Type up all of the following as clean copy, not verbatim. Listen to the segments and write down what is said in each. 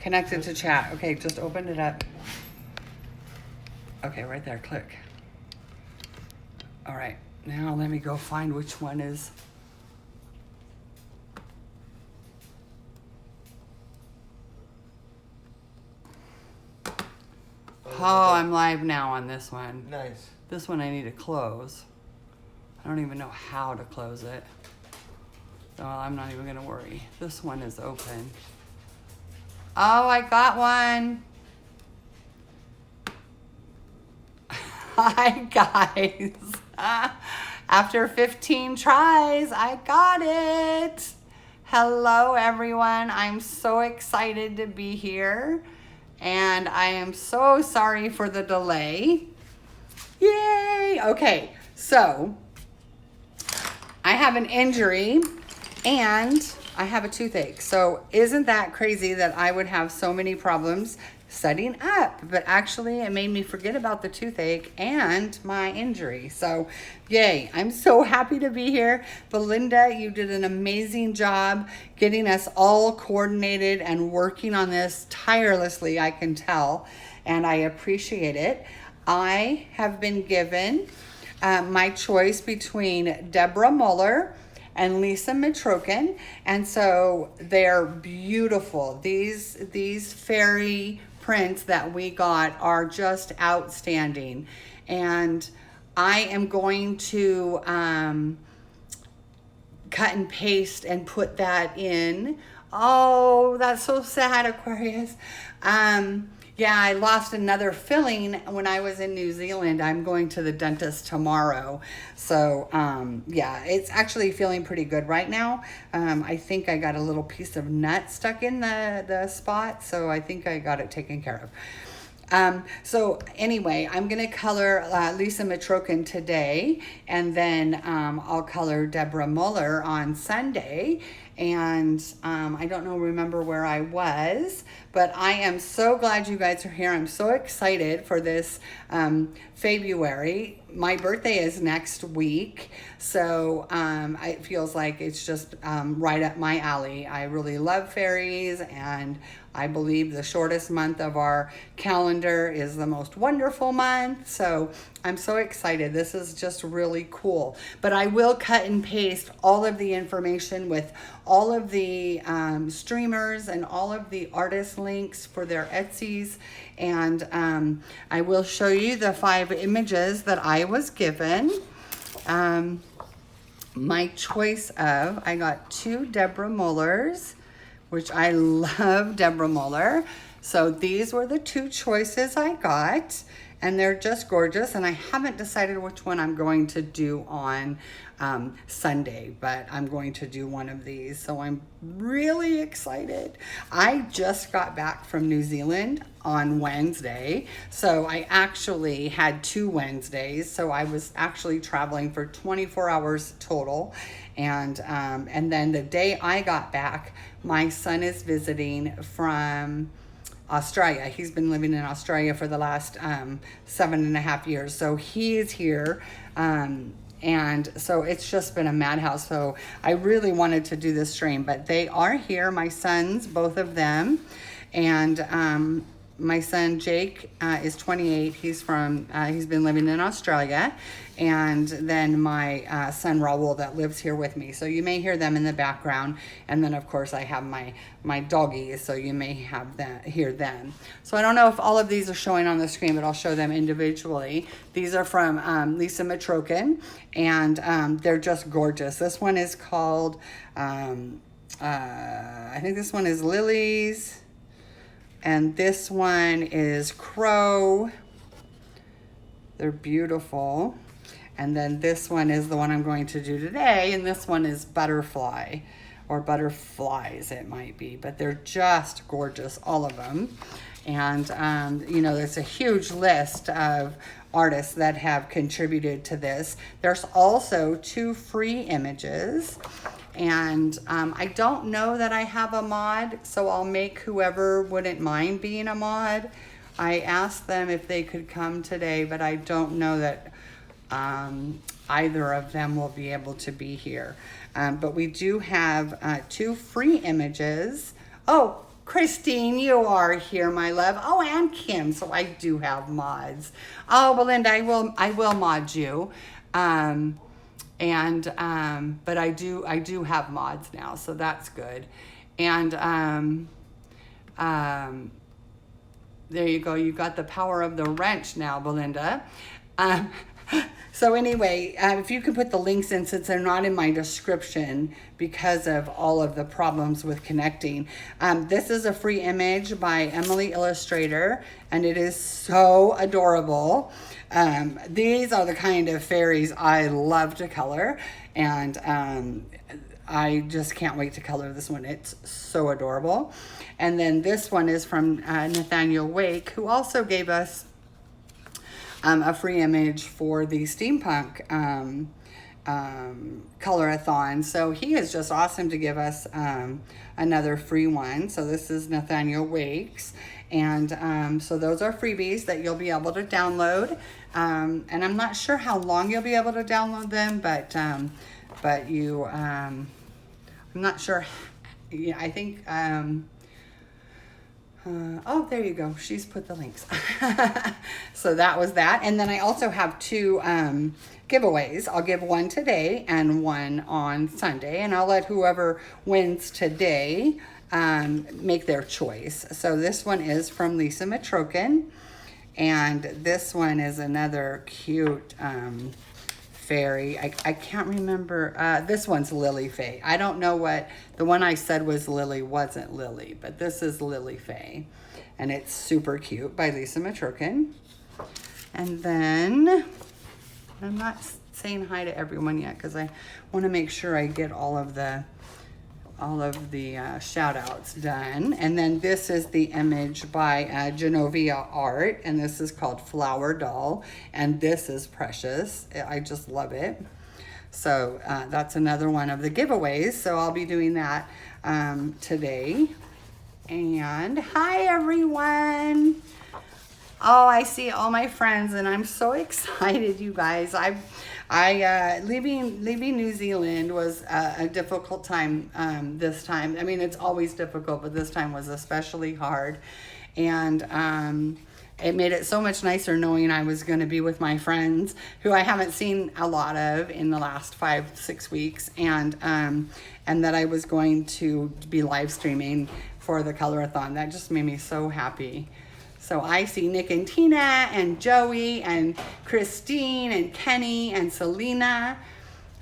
Connected to chat. Okay, just open it up. Okay, right there, click. All right, now let me go find which one is. Oh, I'm live now on this one. Nice. This one I need to close. I don't even know how to close it. So I'm not even gonna worry. This one is open. Oh, I got one. Hi, guys. After 15 tries, I got it. Hello, everyone. I'm so excited to be here. And I am so sorry for the delay. Yay! Okay, so I have an injury and I have a toothache. So isn't that crazy that I would have so many problems setting up? But actually it made me forget about the toothache and my injury. So yay, I'm so happy to be here. Belinda, you did an amazing job getting us all coordinated and working on this tirelessly, I can tell, and I appreciate it. I have been given my choice between Deborah Muller and Lisa Mitrokin, and so they're beautiful. These fairy prints that we got are just outstanding, and I am going to cut and paste and put that in. Oh, that's so sad, Aquarius. Yeah, I lost another filling when I was in New Zealand. I'm going to the dentist tomorrow. So, yeah, it's actually feeling pretty good right now. I think I got a little piece of nut stuck in the spot, so I think I got it taken care of. So anyway, I'm going to color Lisa Mitrokin today, and then I'll color Deborah Muller on Sunday. And I don't remember where I was, but I am so glad you guys are here. I'm so excited for this February. My birthday is next week, so it feels like it's just right up my alley. I really love fairies, and I believe the shortest month of our calendar is the most wonderful month. So I'm so excited. This is just really cool. But I will cut and paste all of the information with all of the streamers and all of the artist links for their Etsy's. And I will show you the 5 images that I was given. My choice of, I got 2 Deborah Mullers, which I love Deborah Muller. So these were the 2 choices I got, and they're just gorgeous. And I haven't decided which one I'm going to do on Sunday, but I'm going to do one of these. So I'm really excited. I just got back from New Zealand on Wednesday. So I actually had 2 Wednesdays. So I was actually traveling for 24 hours total. And then the day I got back, my son is visiting from Australia. He's been living in Australia for the last 7.5 years. So he's here. And so it's just been a madhouse. So I really wanted to do this stream, but they are here, my sons, both of them. And my son Jake is 28. He's been living in Australia. And then my son Raul that lives here with me. So you may hear them in the background. And then of course I have my doggies, so you may hear them. So I don't know if all of these are showing on the screen, but I'll show them individually. These are from Lisa Mitrokin, and they're just gorgeous. This one is called, I think this one is Lilies. And this one is Crow. They're beautiful. And then this one is the one I'm going to do today. And this one is Butterfly, or Butterflies it might be. But they're just gorgeous, all of them. And, you know, there's a huge list of artists that have contributed to this. There's also 2 free images. And I don't know that I have a mod, so I'll make whoever wouldn't mind being a mod. I asked them if they could come today, but I don't know that either of them will be able to be here. But we do have 2 free images. Oh, Christine, you are here, my love. Oh, and Kim. So I do have mods. Oh, Belinda, I will mod you. But I do have mods now, so that's good. And there you go. You got the power of the wrench now, Belinda. So anyway, if you could put the links in, since they're not in my description because of all of the problems with connecting. This is a free image by Emily Illustrator, and it is so adorable. These are the kind of fairies I love to color, and I just can't wait to color this one. It's so adorable. And then this one is from Nathaniel Wake, who also gave us a free image for the steampunk Color-A-Thon. So he is just awesome to give us another free one. So this is Nathaniel Wake's. And so those are freebies that you'll be able to download. And I'm not sure how long you'll be able to download them, but you, I'm not sure. Yeah, I think, oh, there you go. She's put the links. So that was that. And then I also have two giveaways. I'll give one today and one on Sunday. And I'll let whoever wins today make their choice. So this one is from Lisa Matrokin. And this one is another cute fairy. I can't remember. This one's Lily Faye. I don't know what the one I said was Lily wasn't Lily, but this is Lily Faye, and it's super cute by Lisa Matrokin. And then I'm not saying hi to everyone yet because I want to make sure I get all of the shout outs done. And then this is the image by Genovia Art, and this is called Flower Doll, and this is precious. I just love it. So that's another one of the giveaways, so I'll be doing that today. And hi everyone. Oh, I see all my friends, and I'm so excited, you guys. Leaving New Zealand was a difficult time this time. I mean, it's always difficult, but this time was especially hard. And it made it so much nicer knowing I was going to be with my friends, who I haven't seen a lot of in the last 5-6 weeks, and that I was going to be live streaming for the Color-A-Thon. That just made me so happy. So I see Nick and Tina and Joey and Christine and Kenny and Selena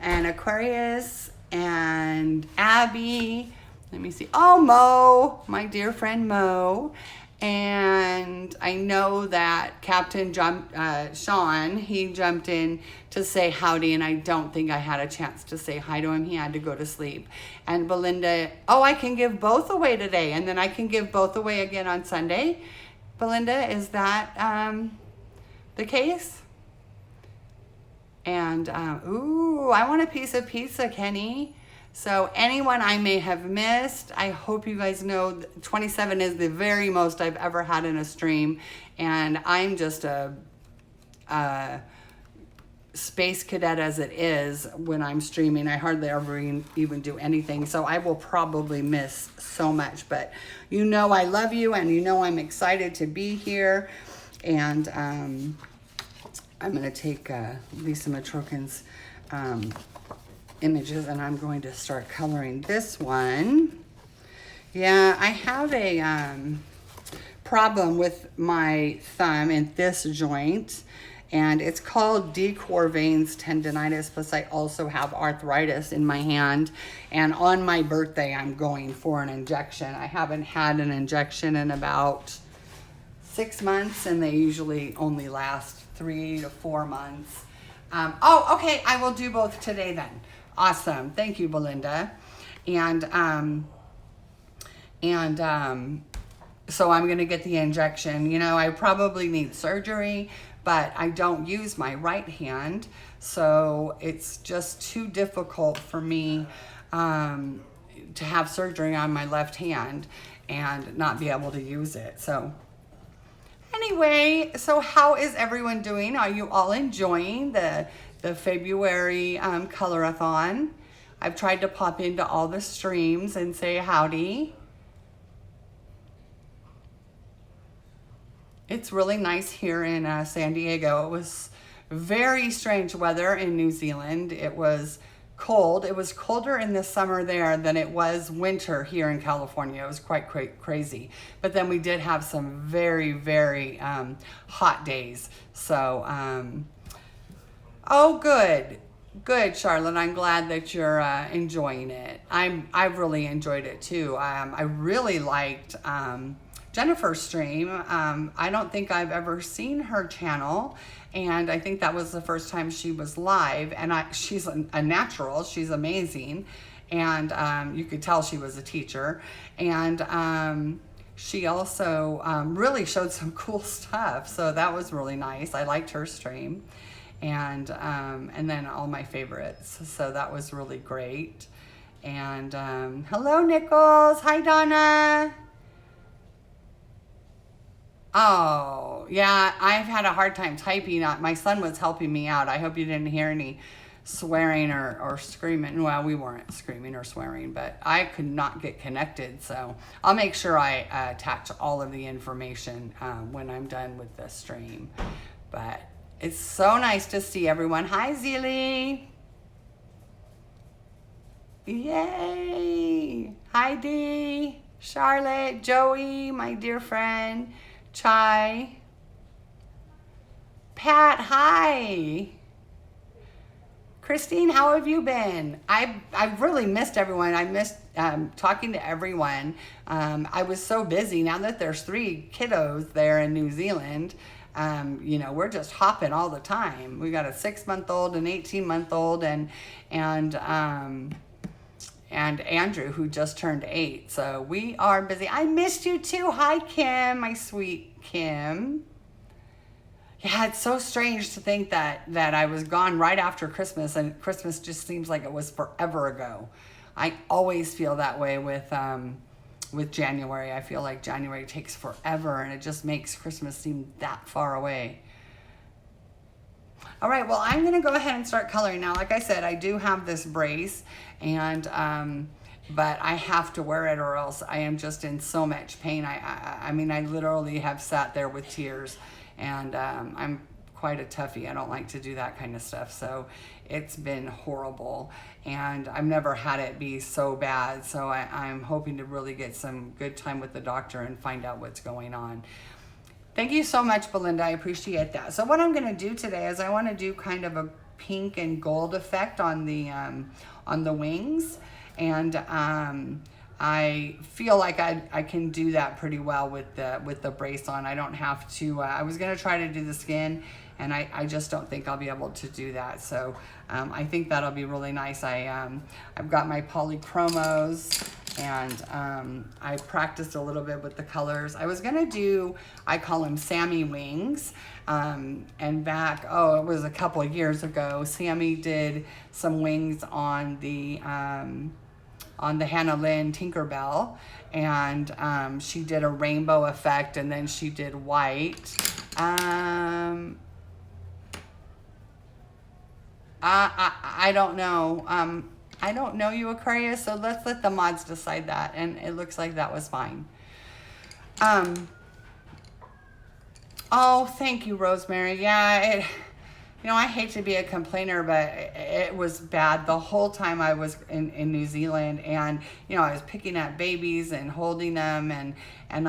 and Aquarius and Abby. Let me see. Oh, Mo, my dear friend Mo. And I know that Captain Sean, he jumped in to say howdy, and I don't think I had a chance to say hi to him. He had to go to sleep. And Belinda, oh, I can give both away today, and then I can give both away again on Sunday. Belinda, is that the case? And, ooh, I want a piece of pizza, Kenny. So anyone I may have missed, I hope you guys know 27 is the very most I've ever had in a stream. And I'm just a space cadet as it is when I'm streaming. I hardly ever even do anything. So I will probably miss so much. But you know I love you, and you know I'm excited to be here. And I'm going to take Lisa Matrokin's images, and I'm going to start coloring this one. Yeah, I have a problem with my thumb in this joint, and it's called decor veins tendonitis, plus I also have arthritis in my hand, and on my birthday I'm going for an injection. I haven't had an injection in about 6 months, and they usually only last 3 to 4 months. Oh, okay, I will do both today then. Awesome. Thank you, Belinda. And so I'm going to get the injection. You know, I probably need surgery, but I don't use my right hand. So it's just too difficult for me to have surgery on my left hand and not be able to use it. So anyway, so how is everyone doing? Are you all enjoying the February It's really nice here in San Diego. It was very strange weather in New Zealand. It was cold. It was colder in the summer there than it was winter here in California. It was quite crazy. But then we did have some very, very hot days. So, oh, good. Good, Charlotte. I'm glad that you're enjoying it. I've really enjoyed it too. I really liked Jennifer's stream. I don't think I've ever seen her channel, and I think that was the first time she was live. And she's a natural. She's amazing, and you could tell she was a teacher. And she also really showed some cool stuff. So that was really nice. I liked her stream. And then all my favorites. So that was really great. And hello, Nichols. Hi, Donna. Oh, yeah, I've had a hard time typing. My son was helping me out. I hope you didn't hear any swearing or screaming. Well, we weren't screaming or swearing, but I could not get connected. So I'll make sure I attach all of the information when I'm done with the stream. But it's so nice to see everyone. Hi, Zeely. Yay. Hi, Dee. Charlotte, Joey, my dear friend. Chai. Pat, hi. Christine, how have you been? I've really missed everyone. I missed talking to everyone. I was so busy. Now that there's 3 kiddos there in New Zealand, you know, we're just hopping all the time. We got a 6-month-old, an 18-month-old, and Andrew, who just turned 8. So we are busy. I missed you too. Hi, Kim, my sweet Kim. Yeah, it's so strange to think that I was gone right after Christmas, and Christmas just seems like it was forever ago. I always feel that way with January. I feel like January takes forever, and it just makes Christmas seem that far away. All right, well, I'm going to go ahead and start coloring now. Like I said, I do have this brace, and but I have to wear it or else I am just in so much pain. I mean, I literally have sat there with tears, and I'm quite a toughie. I don't like to do that kind of stuff, so it's been horrible, and I've never had it be so bad. So I'm hoping to really get some good time with the doctor and find out what's going on. Thank you so much, Belinda. I appreciate that. So what I'm going to do today is I want to do kind of a pink and gold effect on the wings, and I feel like I can do that pretty well with the brace on. I don't have to. I was going to try to do the skin, and I just don't think I'll be able to do that. So I think that'll be really nice. I've got my polychromos, and I practiced a little bit with the colors. I was gonna do, I call them Sammy wings, and back, it was a couple of years ago, Sammy did some wings on the Hannah Lynn Tinkerbell, and she did a rainbow effect, and then she did white. I don't know. I don't know you, Aquarius, so let's let the mods decide that. And it looks like that was fine. Oh, thank you, Rosemary. Yeah, you know, I hate to be a complainer, but it was bad the whole time I was in New Zealand. And, you know, I was picking up babies and holding them, and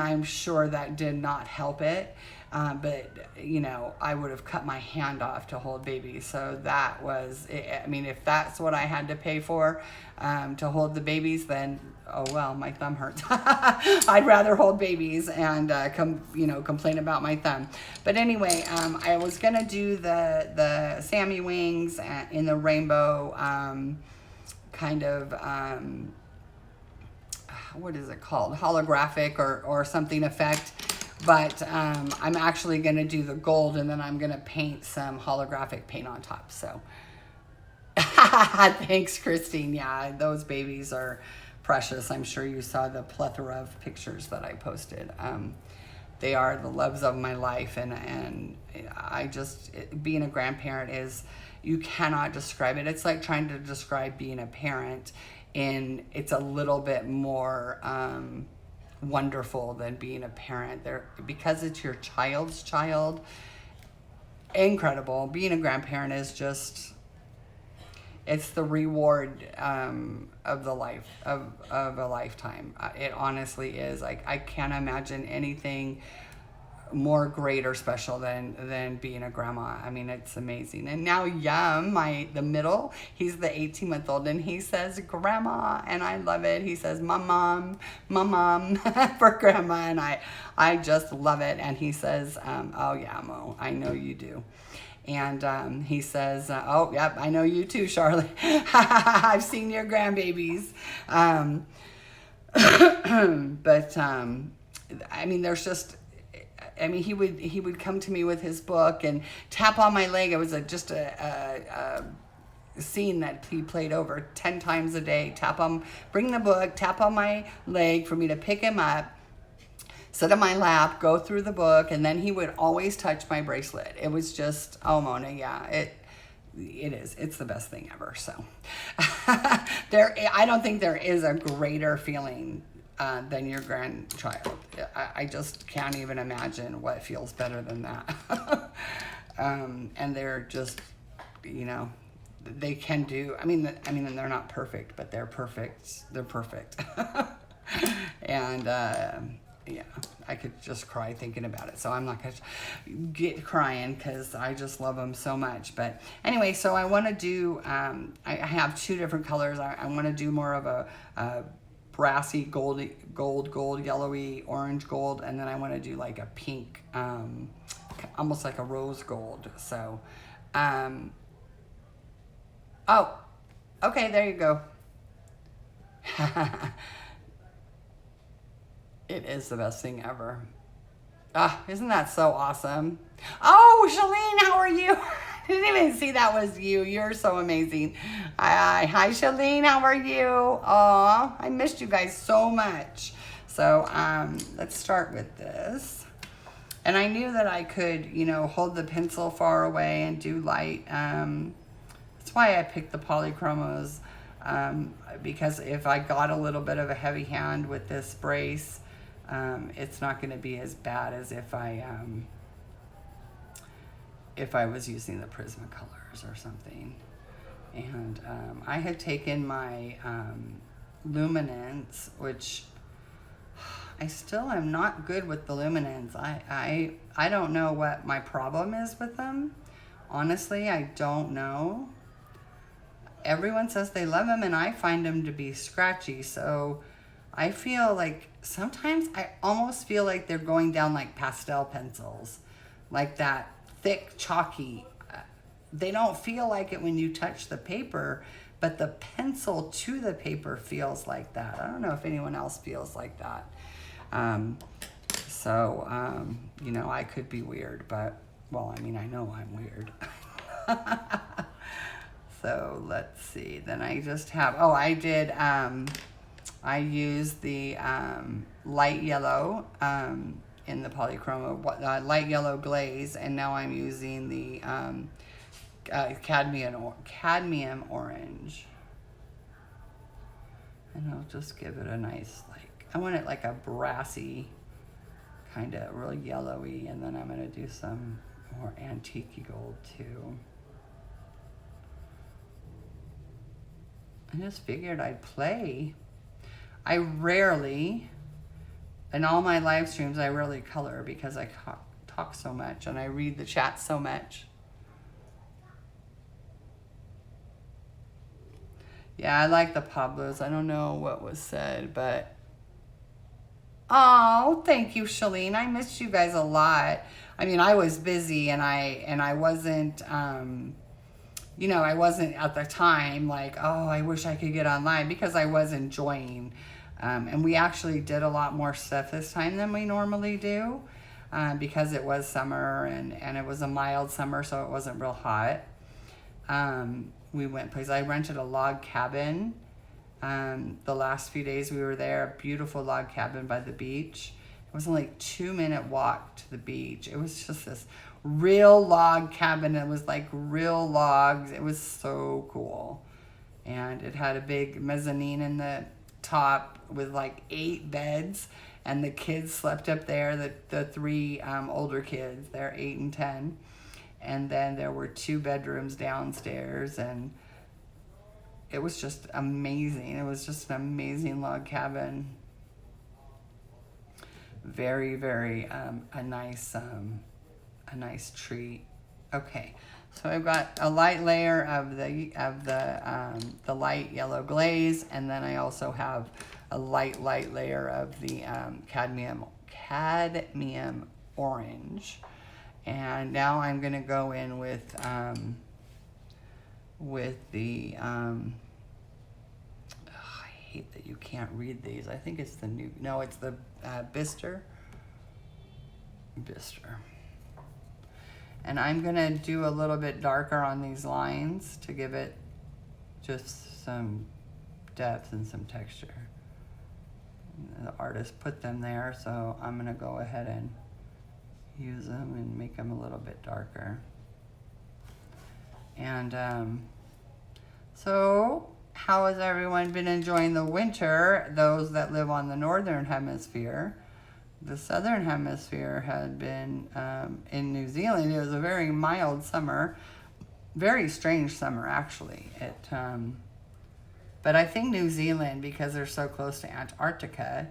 I'm sure that did not help it. But, you know, I would have cut my hand off to hold babies. So that was, I mean, if that's what I had to pay for to hold the babies, then, oh, well, my thumb hurts. I'd rather hold babies and, complain about my thumb. But anyway, I was going to do the Sammy wings in the rainbow kind of, what is it called? Holographic or something effect. But I'm actually going to do the gold, and then I'm going to paint some holographic paint on top. So thanks, Christine. Yeah, those babies are precious. I'm sure you saw the plethora of pictures that I posted. They are the loves of my life, and I just, being a grandparent is, you cannot describe it. It's like trying to describe being a parent, and it's a little bit more wonderful than being a parent. There, because it's your child's child, incredible. Being a grandparent is just, it's the reward of the life of a lifetime. It honestly is. Like, I can't imagine anything more great or special than being a grandma. I mean, it's amazing. And now Yum, the middle, he's the 18-month-old, and he says grandma, and I love it. He says mom for grandma, and I just love it. And he says, oh yeah, Mo, I know you do. And he says, oh yep, I know you too, Charlotte. I've seen your grandbabies. But I mean, there's just, I mean, he would come to me with his book and tap on my leg. It was just a scene that he played over 10 times a day. Bring the book, tap on my leg for me to pick him up, sit on my lap, go through the book, and then he would always touch my bracelet. It was just, oh, Mona, yeah, it is. It's the best thing ever. So I don't think there is a greater feeling than your grandchild. I just can't even imagine what feels better than that. And they're just, you know, they can do, I mean, and they're not perfect, but they're perfect. They're perfect. And yeah, I could just cry thinking about it. So I'm not going to get crying because I just love them so much. But anyway, so I want to do, I have two different colors. I want to do more of a brassy gold, yellowy, orange gold, and then I want to do like a pink, almost like a rose gold. So, oh, okay, there you go. It is the best thing ever. Ah, isn't that so awesome? Oh, Shalene, how are you? I didn't even see that was you. You're so amazing. Hi, Shalene, how are you? Aw, I missed you guys so much. So let's start with this. And I knew that I could, you know, hold the pencil far away and do light. That's why I picked the polychromos, because if I got a little bit of a heavy hand with this brace, it's not going to be as bad as if I was using the Prismacolors or something. And I had taken my luminance, which I still am not good with the luminance. I don't know what my problem is with them. Honestly, I don't know. Everyone says they love them, and I find them to be scratchy. So I feel like sometimes I almost feel like they're going down like pastel pencils, like that thick, chalky. They don't feel like it when you touch the paper, but the pencil to the paper feels like that. I don't know if anyone else feels like that. You know, I could be weird, but, well, I mean, I know I'm weird. So let's see. Then I just have, oh, I did, I used the light yellow in the polychroma, light yellow glaze, and now I'm using the cadmium orange. And I'll just give it a nice, like, I want it like a brassy, kind of real yellowy, and then I'm going to do some more antique gold too. I just figured I'd play. I rarely, in all my live streams, I rarely color because I talk so much and I read the chat so much. Yeah, I like the Pablos. I don't know what was said, but oh, thank you, Shalene. I missed you guys a lot. I mean, I was busy and I wasn't, you know, I wasn't at the time like, oh, I wish I could get online, because I was enjoying. And we actually did a lot more stuff this time than we normally do, because it was summer and it was a mild summer, so it wasn't real hot. We went places. I rented a log cabin. The last few days we were there, a beautiful log cabin by the beach. It was only a 2-minute walk to the beach. It was just this real log cabin. It was like real logs. It was so cool. And it had a big mezzanine in the top with like 8 beds. And the kids slept up there, the three older kids, they're 8 and 10. And then there were 2 bedrooms downstairs, and it was just amazing. It was just an amazing log cabin. Very, very a nice treat. Okay, so I've got a light layer of the light yellow glaze, and then I also have a light layer of the cadmium orange. And now I'm gonna go in with the I hate that you can't read these. I think it's the new, no, it's the Bister. And I'm gonna do a little bit darker on these lines to give it just some depth and some texture. The artist put them there, so I'm gonna go ahead and use them and make them a little bit darker. And so how has everyone been enjoying the winter? Those that live on the northern hemisphere. The southern hemisphere had been in New Zealand. It was a very mild summer, very strange summer actually. But I think New Zealand, because they're so close to Antarctica,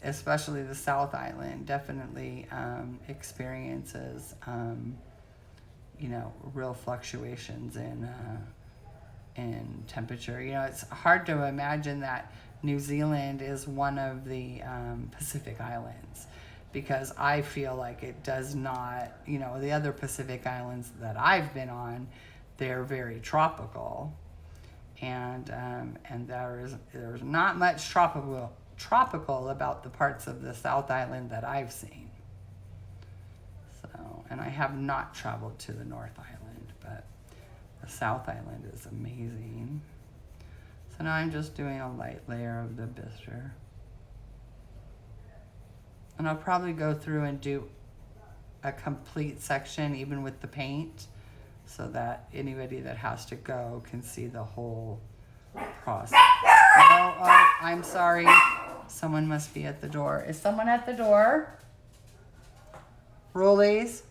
especially the South Island, definitely experiences, real fluctuations in temperature. It's hard to imagine that New Zealand is one of the Pacific Islands, because I feel like it does not, the other Pacific Islands that I've been on, they're very tropical. And there's not much tropical about the parts of the South Island that I've seen. So, and I have not traveled to the North Island, but the South Island is amazing. So now I'm just doing a light layer of the Bister. And I'll probably go through and do a complete section even with the paint, so that anybody that has to go can see the whole process. Oh, I'm sorry. Someone must be at the door. Is someone at the door? Rollies?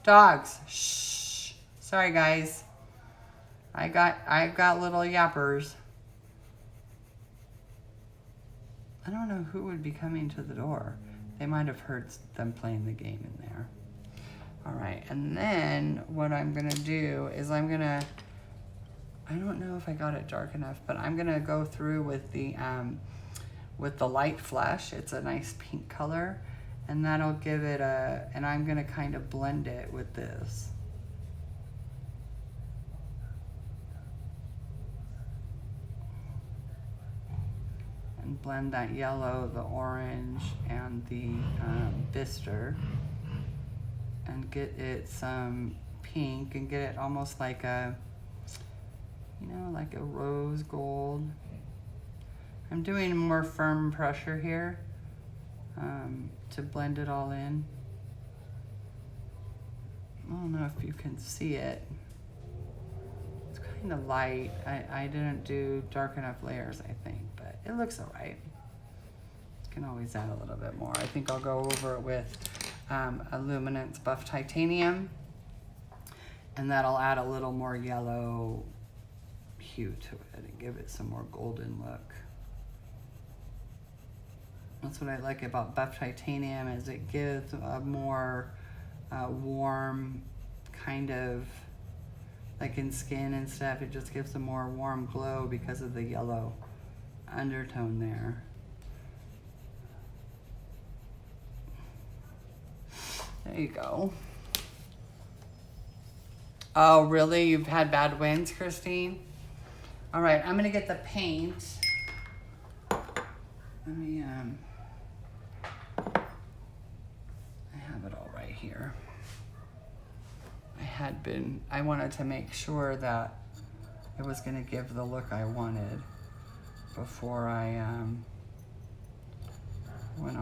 Dogs. Shh. Sorry, guys. I got little yappers. I don't know who would be coming to the door. They might have heard them playing the game in there. All right, and then what I'm gonna do is I don't know if I got it dark enough, but I'm gonna go through with the light flesh. It's a nice pink color, and that'll give it and I'm gonna kind of blend it with this. And blend that yellow, the orange, and the Bister, and get it some pink, and get it almost like a, like a rose gold. I'm doing more firm pressure here to blend it all in. I don't know if you can see it. It's kind of light. I didn't do dark enough layers, I think, but it looks all right. You can always add a little bit more. I think I'll go over it with Illuminance Buff Titanium, and that'll add a little more yellow hue to it and give it some more golden look. That's what I like about Buff Titanium, is it gives a more warm kind of, like in skin and stuff, it just gives a more warm glow because of the yellow undertone there. There you go. Oh, really? You've had bad winds, Christine? All right, I'm gonna get the paint. Let me, I have it all right here. I wanted to make sure that it was gonna give the look I wanted before I went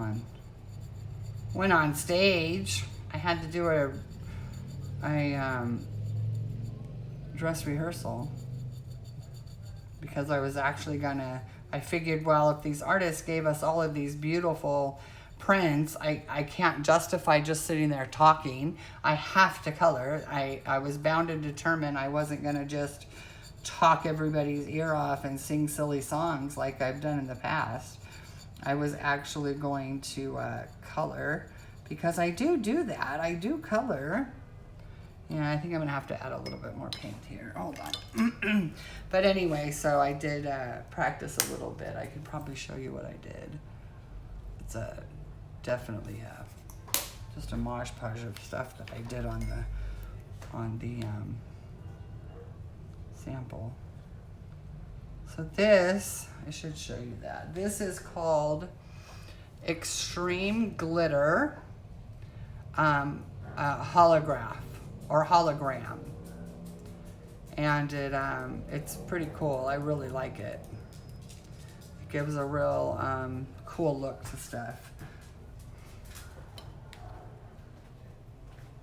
on stage. I had to do a dress rehearsal, because I was actually gonna I figured, well, if these artists gave us all of these beautiful prints, I can't justify just sitting there talking. I have to color. I was bound and determined I wasn't going to just talk everybody's ear off and sing silly songs like I've done in the past. I was actually going to color, because I do that. I do color. Yeah, I think I'm gonna have to add a little bit more paint here. Hold on. But anyway, so I did practice a little bit. I could probably show you what I did. It's definitely just a mosh podge of stuff that I did on the sample. So this, I should show you that. This is called Extreme Glitter Holograph or Hologram. And it's pretty cool. I really like it. It gives a real cool look to stuff.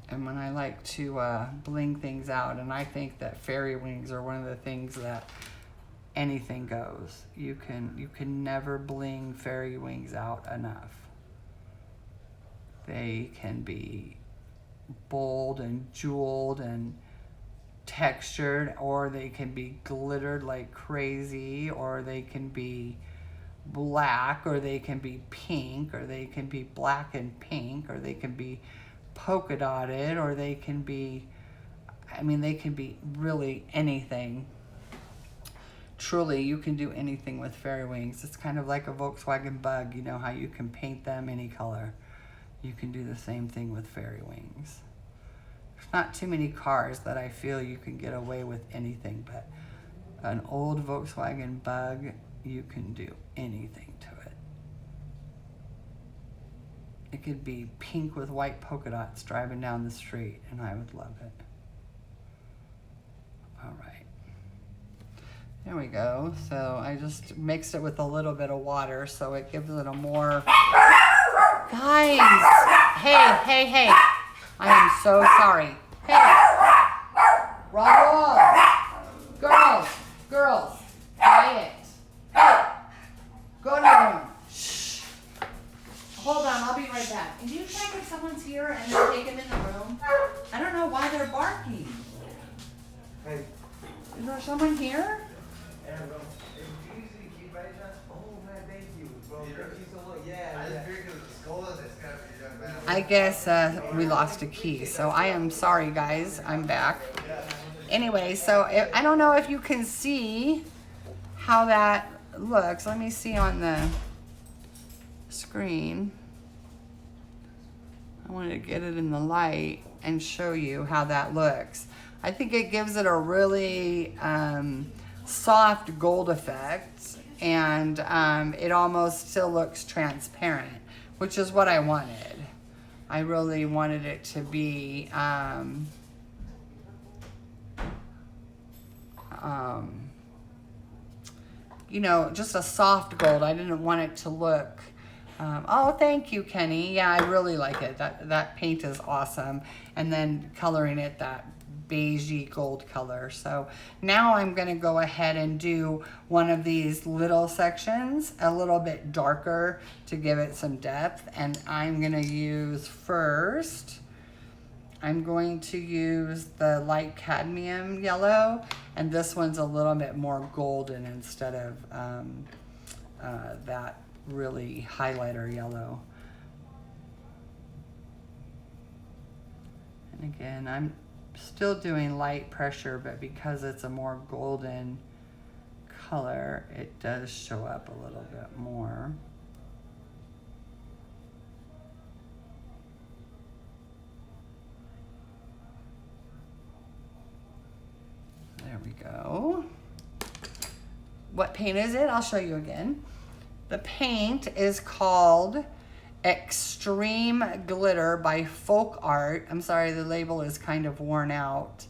And when I like to bling things out, and I think that fairy wings are one of the things that anything goes. You can never bling fairy wings out enough. They can be bold and jeweled and textured, or they can be glittered like crazy, or they can be black, or they can be pink, or they can be black and pink, or they can be polka dotted, or they can be, I mean, they can be really anything. Truly, you can do anything with fairy wings. It's kind of like a Volkswagen Bug. You know how you can paint them any color. You can do the same thing with fairy wings. There's not too many cars that I feel you can get away with anything, but an old Volkswagen Bug, you can do anything to it. It could be pink with white polka dots driving down the street, and I would love it. All right. There we go. So I just mixed it with a little bit of water so it gives it a more... Guys! Hey! I am so sorry. Hey! Raul! Girls! Quiet! Hey! Go to the room. Shh! Hold on, I'll be right back. Can you check if someone's here and then take them in the room? I don't know why they're barking. Hey. Is there someone here? I guess we lost a key, so I am sorry, guys. I'm back. Anyway, so I don't know if you can see how that looks. Let me see on the screen. I wanted to get it in the light and show you how that looks. I think it gives it a really soft gold effect, and it almost still looks transparent, which is what I wanted. I really wanted it to be you know, just a soft gold. I didn't want it to look oh, thank you, Kenny. Yeah, I really like it. That paint is awesome. And then coloring it that beigey gold color. So now I'm going to go ahead and do one of these little sections a little bit darker to give it some depth. And I'm going to use first, I'm going to use the light cadmium yellow, and this one's a little bit more golden instead of that really highlighter yellow. And again, I'm still doing light pressure, but because it's a more golden color, it does show up a little bit more. There we go. What paint is it? I'll show you again. The paint is called Extreme Glitter by Folk Art. I'm sorry, the label is kind of worn out.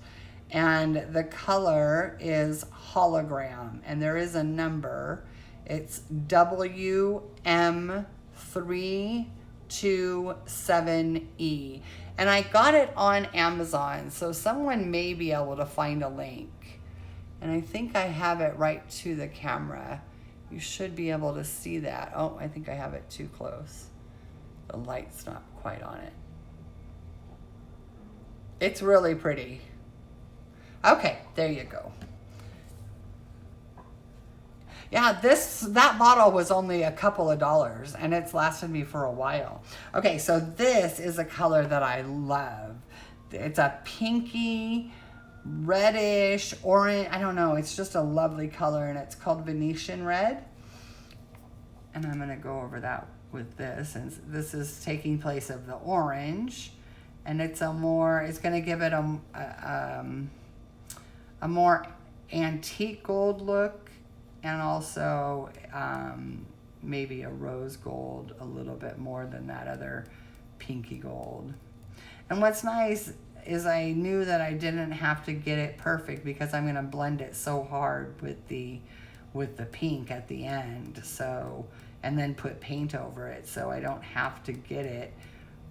And the color is Hologram. And there is a number. It's WM327E. And I got it on Amazon, so someone may be able to find a link. And I think I have it right to the camera You should be able to see that. Oh, I think I have it too close. The light's not quite on it. It's really pretty. Okay, there you go. Yeah, that bottle was only a couple of dollars and it's lasted me for a while. Okay, so this is a color that I love. It's a pinky, reddish, orange, I don't know, it's just a lovely color and it's called Venetian Red. And I'm gonna go over that with this, and this is taking place of the orange. And it's gonna give it a more antique gold look, and also maybe a rose gold a little bit more than that other pinky gold. And what's nice is I knew that I didn't have to get it perfect because I'm gonna blend it so hard with the pink at the end, so, and then put paint over it, so I don't have to get it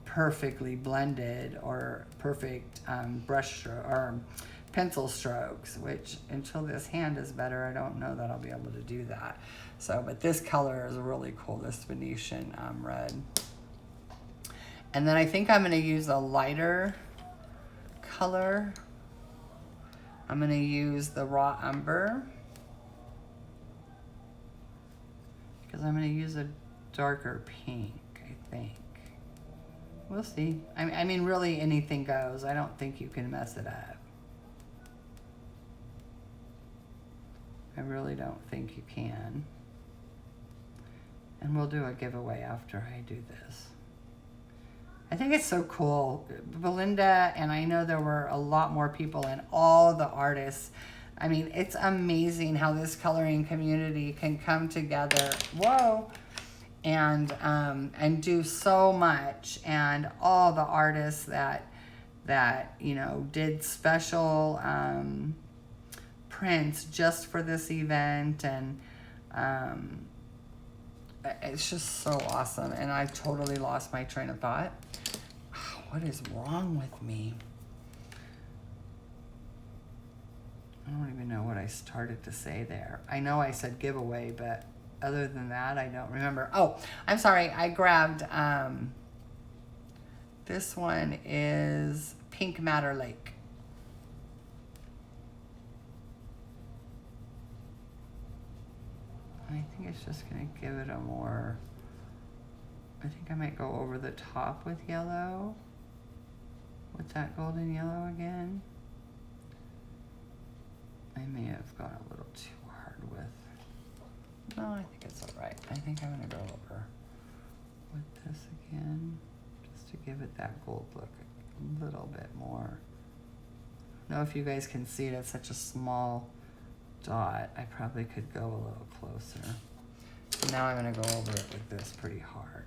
perfectly blended or perfect brush stroke or pencil strokes, which until this hand is better, I don't know that I'll be able to do that. So, but this color is really cool, this Venetian red. And then I think I'm gonna use a lighter color. I'm gonna use the raw umber, because I'm gonna use a darker pink, I think. We'll see. I mean, really anything goes. I don't think you can mess it up. I really don't think you can. And we'll do a giveaway after I do this. I think it's so cool. Belinda, and I know there were a lot more people and all the artists. I mean, it's amazing how this coloring community can come together. Whoa. And do so much, and all the artists that you know did special prints just for this event, and it's just so awesome. And I totally lost my train of thought. What is wrong with me? I don't even know what I started to say there. I know I said giveaway, but other than that, I don't remember. Oh, I'm sorry. I grabbed, this one is Pink Matter Lake. I think it's just going to give it a more, I think I might go over the top with yellow. What's that golden yellow again? I may have gone a little too hard with. No, I think it's all right. I think I'm gonna go over with this again, just to give it that gold look a little bit more. I don't know if you guys can see it, it's such a small dot. I probably could go a little closer. So now I'm gonna go over it with this pretty hard.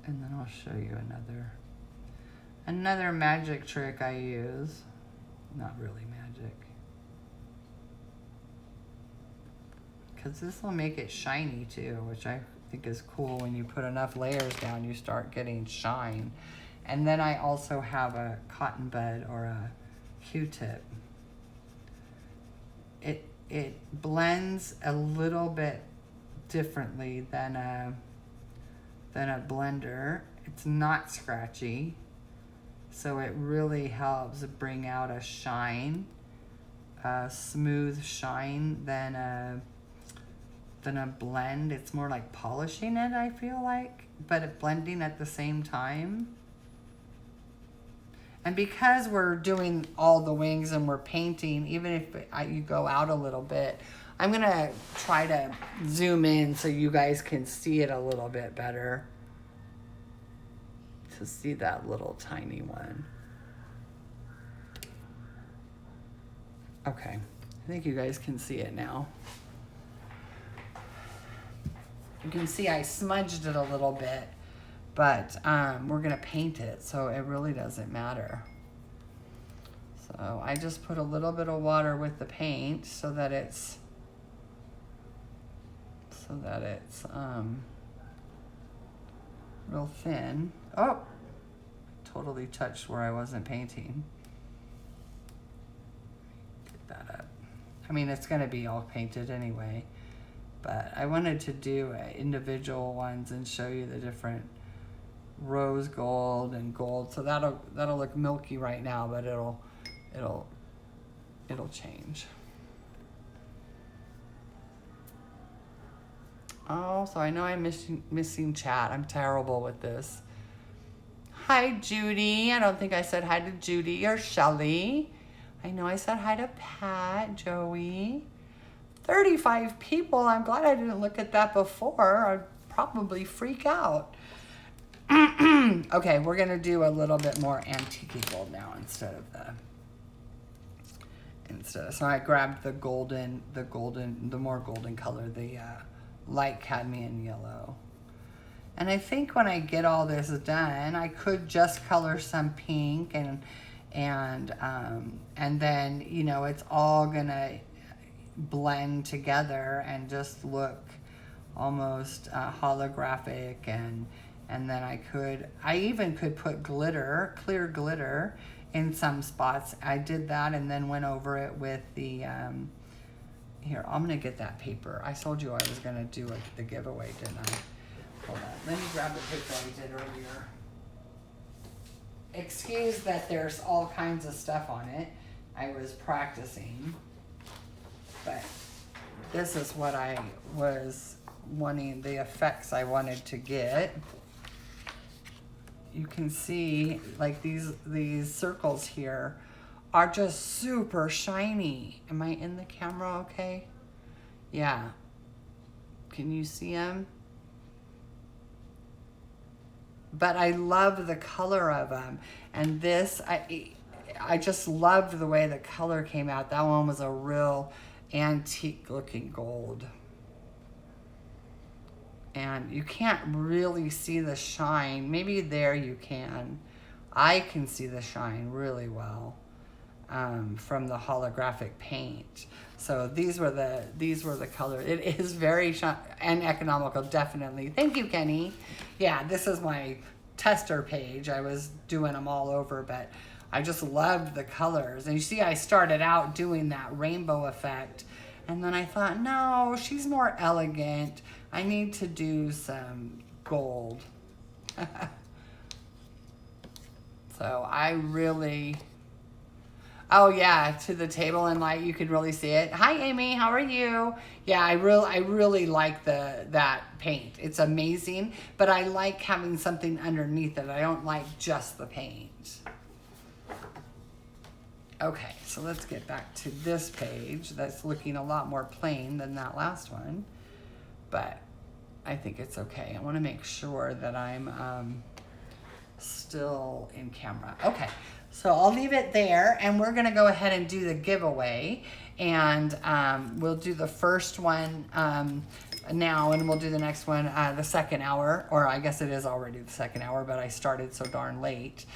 And then I'll show you another magic trick I use. Not really magic. Because this will make it shiny too, which I think is cool. When you put enough layers down, you start getting shine. And then I also have a cotton bud or a Q-tip. It blends a little bit differently than a blender. It's not scratchy, so it really helps bring out a shine, a smooth shine than a blend. It's more like polishing it, I feel like, but blending at the same time. And because we're doing all the wings and we're painting, even if you go out a little bit, I'm gonna try to zoom in so you guys can see it a little bit better. To see that little tiny one. Okay, I think you guys can see it now. You can see I smudged it a little bit, but we're gonna paint it, so it really doesn't matter. So I just put a little bit of water with the paint so that it's real thin. Oh, totally touched where I wasn't painting. that up. I mean, it's gonna be all painted anyway, but I wanted to do individual ones and show you the different rose gold and gold. So that'll look milky right now, but it'll change. Oh, so I know I'm missing chat. I'm terrible with this. Hi, Judy. I don't think I said hi to Judy or Shelly. I know I said hi to Pat, Joey. 35 people. I'm glad I didn't look at that before. I'd probably freak out. Okay, we're going to do a little bit more antique gold now instead of so I grabbed the more golden color, the light cadmium yellow. And I think when I get all this done, I could just color some pink and then, you know, it's all gonna blend together and just look almost holographic, and then I even could put glitter, clear glitter in some spots. I did that and then went over it with the here, I'm gonna get that paper. I told you I was gonna do the giveaway, didn't I? Hold on, let me grab the paper I did earlier. Excuse that there's all kinds of stuff on it. I was practicing, but this is what I was wanting, the effects I wanted to get. You can see like these circles here are just super shiny. Am I in the camera okay? Yeah. Can you see them? But I love the color of them. And this, I just loved the way the color came out. That one was a real antique looking gold. And you can't really see the shine. Maybe there you can. I can see the shine really well from the holographic paint. So these were the color. It is very and economical, definitely. Thank you, Kenny. Yeah, this is my tester page. I was doing them all over, but I just loved the colors. And you see, I started out doing that rainbow effect, and then I thought, no, she's more elegant. I need to do some gold. So I really, oh yeah, to the table and light, you could really see it. Hi, Amy, how are you? Yeah, I really like that paint. It's amazing, but I like having something underneath it. I don't like just the paint. Okay, so let's get back to this page. That's looking a lot more plain than that last one, but I think it's okay. I want to make sure that I'm still in camera. Okay, so I'll leave it there, and we're gonna go ahead and do the giveaway, and we'll do the first one now, and we'll do the next one the second hour, or I guess it is already the second hour, but I started so darn late.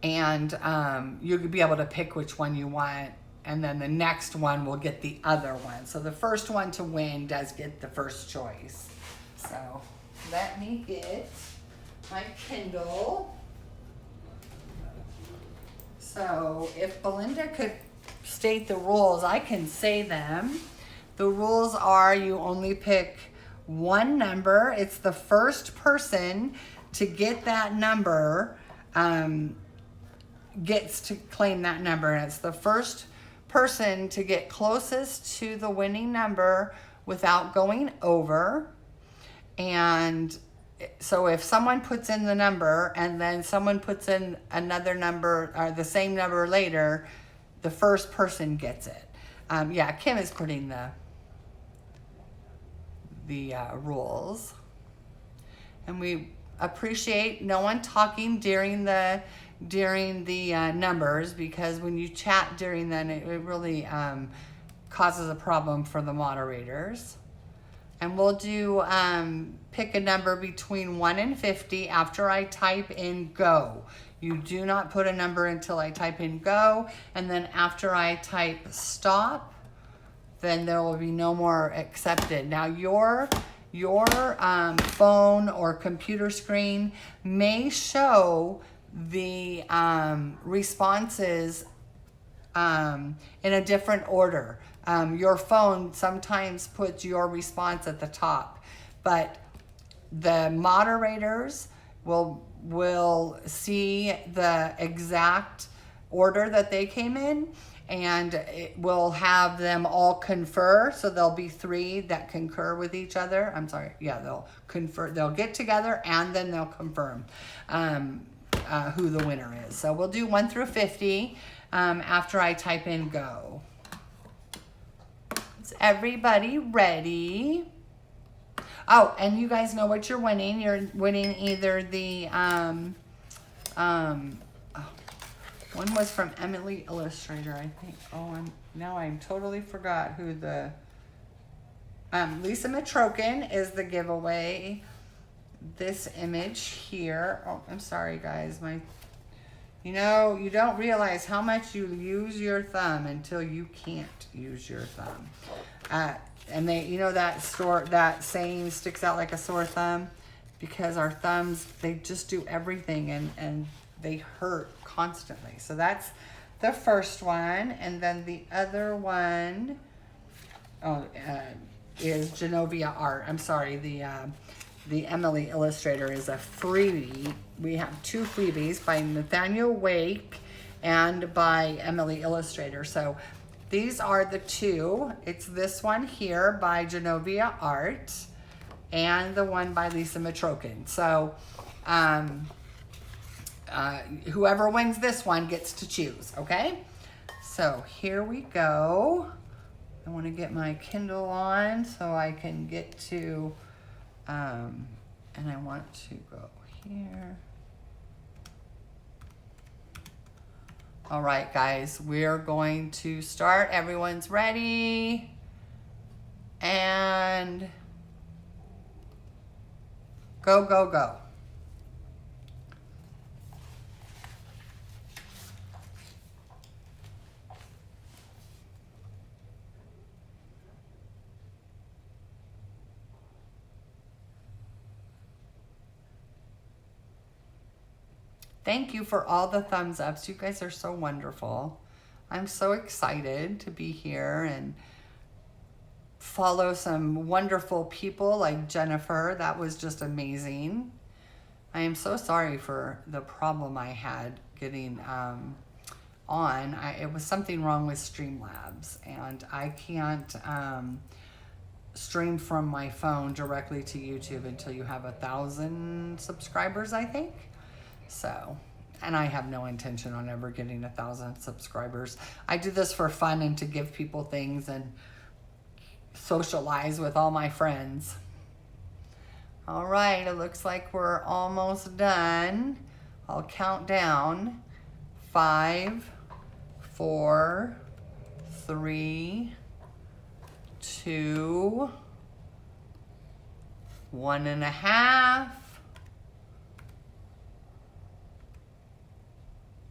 You'll be able to pick which one you want, and then the next one will get the other one. So the first one to win does get the first choice. So let me get my Kindle. So if Belinda could state the rules, I can say them. The rules are you only pick one number. It's the first person to get that number gets to claim that number, and it's the first person to get closest to the winning number without going over. And so if someone puts in the number and then someone puts in another number or the same number later, the first person gets it. Yeah, Kim is putting the rules, and we appreciate no one talking during the numbers, because when you chat during then it really causes a problem for the moderators. And we'll do pick a number between 1 and 50 after I type in go. You do not put a number until I type in go, and then after I type stop, then there will be no more accepted. Now your phone or computer screen may show the responses in a different order. Your phone sometimes puts your response at the top, but the moderators will see the exact order that they came in, and it will have them all confer. So there'll be 3 that concur with each other. I'm sorry, yeah, they'll confer, they'll get together and then they'll confirm who the winner is. So we'll do 1 through 50 after I type in go. Is everybody ready? Oh, and you guys know what you're winning. You're winning either the, one was from Emily Illustrator, I think. Oh, now I'm totally forgot who the, Lisa Matrokin is the giveaway. This image here, oh, I'm sorry guys, you know, you don't realize how much you use your thumb until you can't use your thumb. And they, you know, that saying, sticks out like a sore thumb, because our thumbs, they just do everything, and they hurt constantly. So that's the first one. And then the other one is Genovia Art. I'm sorry, the Emily Illustrator is a freebie. We have 2 freebies by Nathaniel Wake and by Emily Illustrator. So these are the 2. It's this one here by Genovia Art and the one by Lisa Matrokin. So whoever wins this one gets to choose, okay? So here we go. I want to get my Kindle on so I can get to, and I want to go here. All right, guys, we're going to start. Everyone's ready. And go, go, go. Thank you for all the thumbs ups. You guys are so wonderful. I'm so excited to be here and follow some wonderful people like Jennifer. That was just amazing. I am so sorry for the problem I had getting on. It was something wrong with Streamlabs, and I can't stream from my phone directly to YouTube until you have 1,000 subscribers, I think. So, and I have no intention on ever getting 1,000 subscribers. I do this for fun and to give people things and socialize with all my friends. All right, it looks like we're almost done. I'll count down. 5, 4, 3, 2, 1.5,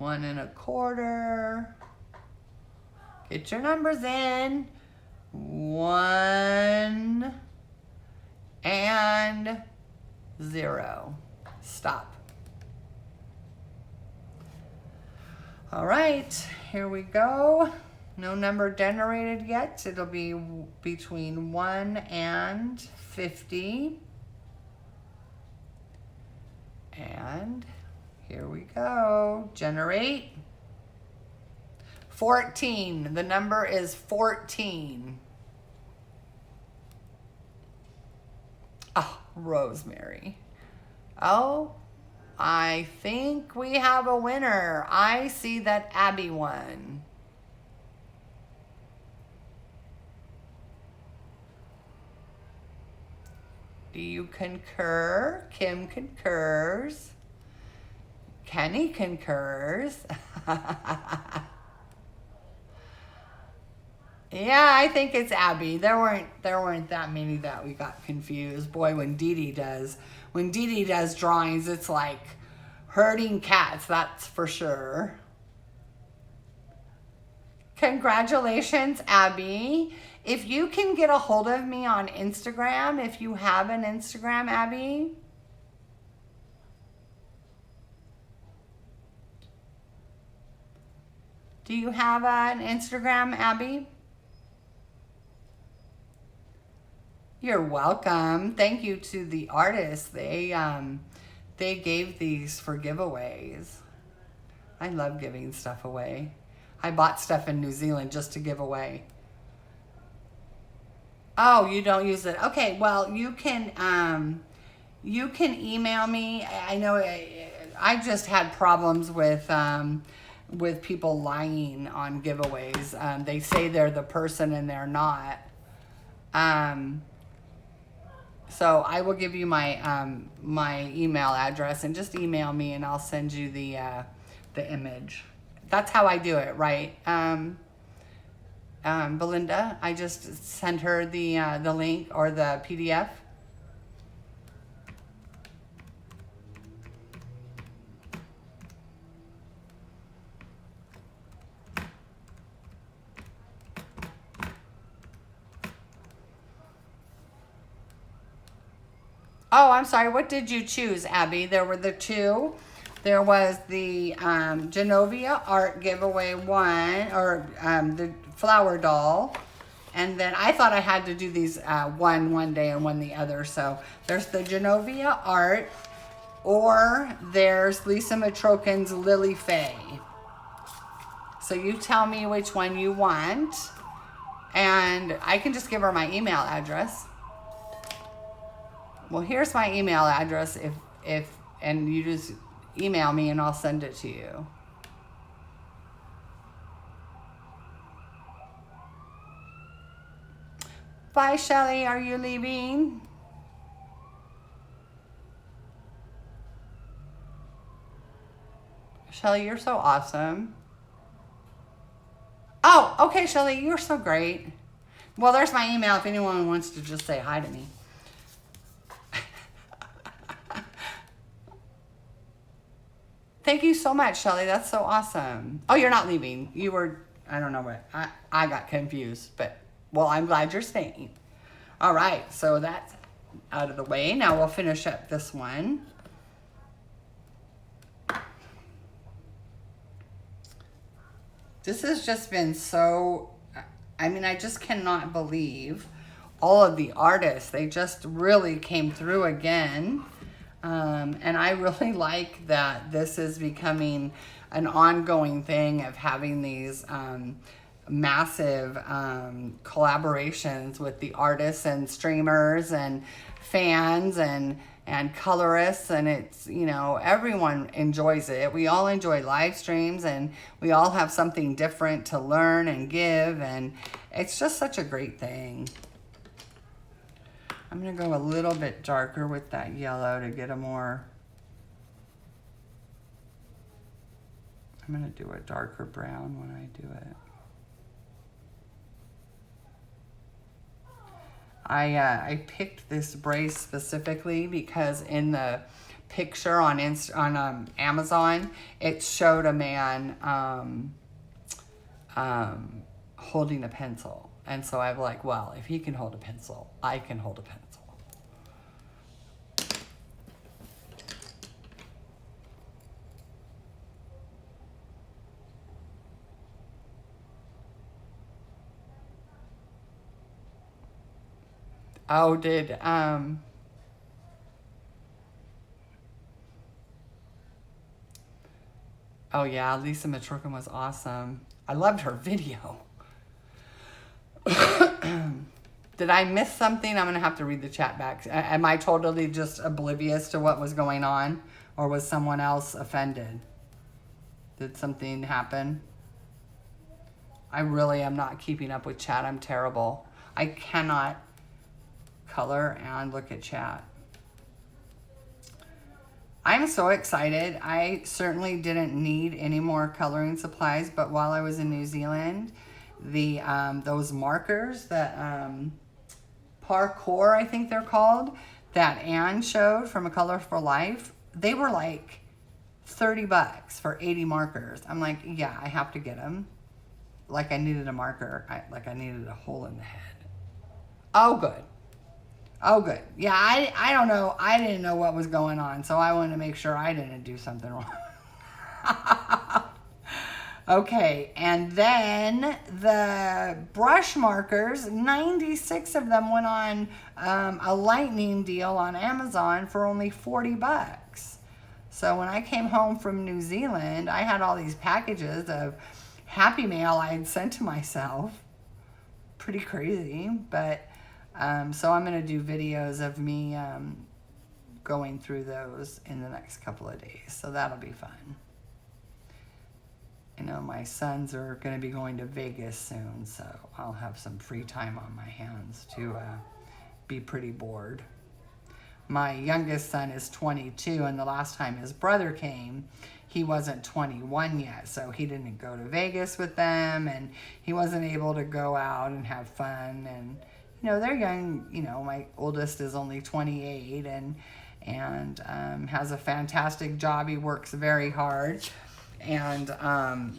1.25. Get your numbers in. 1 and 0. Stop. All right, here we go. No number generated yet. It'll be between 1 and 50. And here we go. Generate. 14. The number is 14. Oh, Rosemary. Oh, I think we have a winner. I see that Abby won. Do you concur? Kim concurs. Kenny concurs. Yeah, I think it's Abby. There weren't that many that we got confused. Boy, when Dee Dee does drawings, it's like herding cats, that's for sure. Congratulations, Abby. If you can get a hold of me on Instagram, if you have an Instagram, Abby. Do you have an Instagram, Abby? You're welcome. Thank you to the artists. They gave these for giveaways. I love giving stuff away. I bought stuff in New Zealand just to give away. Oh, you don't use it. Okay, well, you can email me. I know I just had problems with people lying on giveaways. They say they're the person and they're not. So I will give you my my email address and just email me and I'll send you the image. That's how I do it, right? Belinda, I just sent her the link or the PDF. Oh, I'm sorry. What did you choose, Abby? There were the two. There was the Genovia Art Giveaway one, or the flower doll. And then I thought I had to do these one day and one the other. So there's the Genovia Art, or there's Lisa Matrokin's Lily Faye. So you tell me which one you want. And I can just give her my email address. Well, here's my email address and you just email me and I'll send it to you. Bye, Shelly. Are you leaving? Shelly, you're so awesome. Oh, okay, Shelly, you're so great. Well, there's my email if anyone wants to just say hi to me. Thank you so much, Shelly. That's so awesome. Oh, you're not leaving. You were, I don't know what, I got confused, but, well, I'm glad you're staying. All right, so that's out of the way. Now we'll finish up this one. This has just been so, I mean, I just cannot believe all of the artists. They just really came through again. And I really like that this is becoming an ongoing thing of having these massive collaborations with the artists and streamers and fans and colorists, and it's, you know, everyone enjoys it. We all enjoy live streams and we all have something different to learn and give, and it's just such a great thing. I'm going to go a little bit darker with that yellow to get a more, I'm going to do a darker brown when I do it. I picked this brace specifically because in the picture on Amazon, it showed a man holding a pencil. And so I'm like, well, if he can hold a pencil, I can hold a pencil. Oh, oh yeah, Lisa Matrokin was awesome. I loved her video. Did I miss something? I'm gonna have to read the chat back. Am I totally just oblivious to what was going on? Or was someone else offended? Did something happen? I really am not keeping up with chat. I'm terrible. I cannot color and look at chat. I'm so excited. I certainly didn't need any more coloring supplies, but while I was in New Zealand, the those markers that parkour, I think they're called, that Anne showed from A Color for Life, they were like $30 for 80 markers. I'm like, yeah, I have to get them. Like I needed a marker, like I needed a hole in the head. Oh, good. Oh, good. Yeah, I don't know. I didn't know what was going on, so I wanted to make sure I didn't do something wrong. Okay, and then the brush markers, 96 of them went on a lightning deal on Amazon for only 40 bucks. So when I came home from New Zealand, I had all these packages of Happy Mail I had sent to myself. Pretty crazy, but so I'm going to do videos of me going through those in the next couple of days. So that'll be fun. You know, my sons are going to be going to Vegas soon, so I'll have some free time on my hands to be pretty bored. My youngest son is 22, and the last time his brother came, he wasn't 21 yet, so he didn't go to Vegas with them, and he wasn't able to go out and have fun. And you know, they're young. You know, my oldest is only 28, and has a fantastic job. He works very hard. And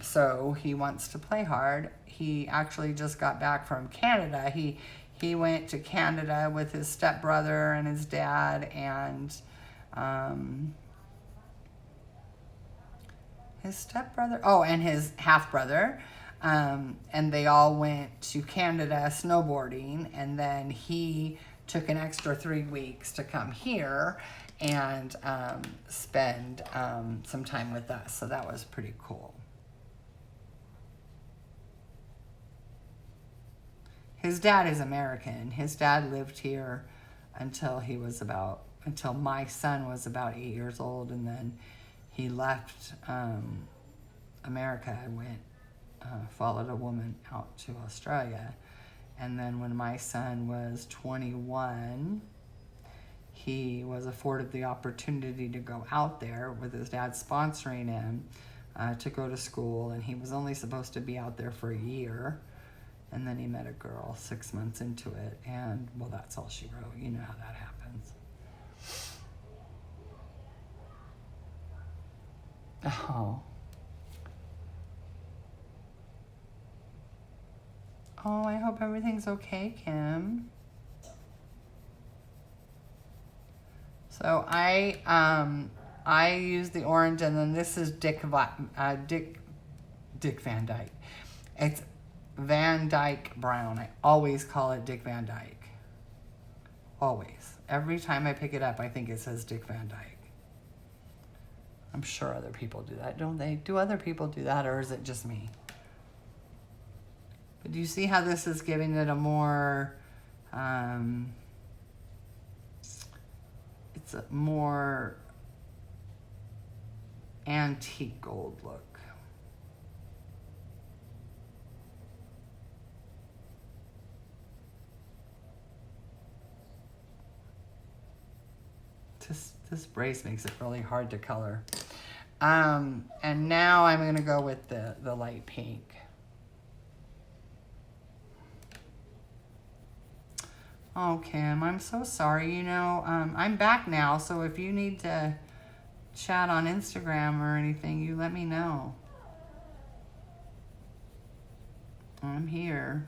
so he wants to play hard. He actually just got back from Canada. He went to Canada with his stepbrother and his dad and his stepbrother, and his half-brother. And they all went to Canada snowboarding, and then he took an extra 3 weeks to come here and spend some time with us. So that was pretty cool. His dad is American. His dad lived here until my son was about 8 years old, and then he left America and went, followed a woman out to Australia. And then when my son was 21, he was afforded the opportunity to go out there with his dad sponsoring him to go to school, and he was only supposed to be out there for a year. And then he met a girl 6 months into it, and well, that's all she wrote. You know how that happens. Oh, I hope everything's okay, Kim. So I use the orange, and then this is Dick Van Dyke. It's Van Dyke Brown. I always call it Dick Van Dyke. Always. Every time I pick it up, I think it says Dick Van Dyke. I'm sure other people do that, don't they? Do other people do that, or is it just me? But do you see how this is giving it a more, it's a more antique gold look. This brace makes it really hard to color. And now I'm going to go with the light pink. Oh, Kim, I'm so sorry. You know, I'm back now, so if you need to chat on Instagram or anything, you let me know. I'm here.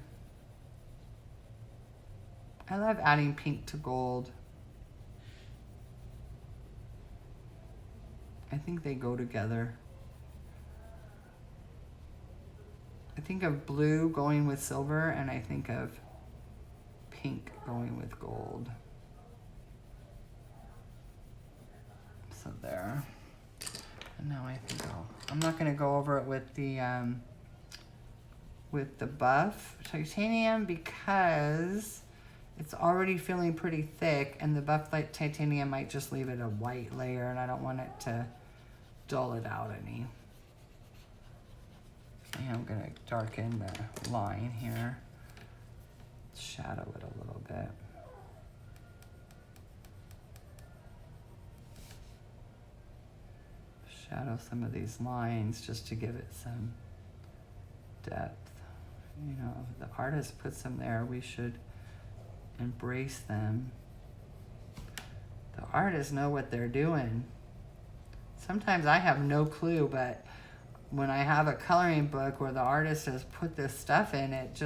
I love adding pink to gold. I think they go together. I think of blue going with silver, and I think of pink going with gold. So there. And now I think I'm not going to go over it with the buff titanium because it's already feeling pretty thick, and the buff light titanium might just leave it a white layer, and I don't want it to dull it out any. And I'm going to darken the line here, shadow it a little bit. Shadow some of these lines just to give it some depth. You know, the artist puts them there, we should embrace them. The artists know what they're doing. Sometimes I have no clue, but when I have a coloring book where the artist has put this stuff in it, it's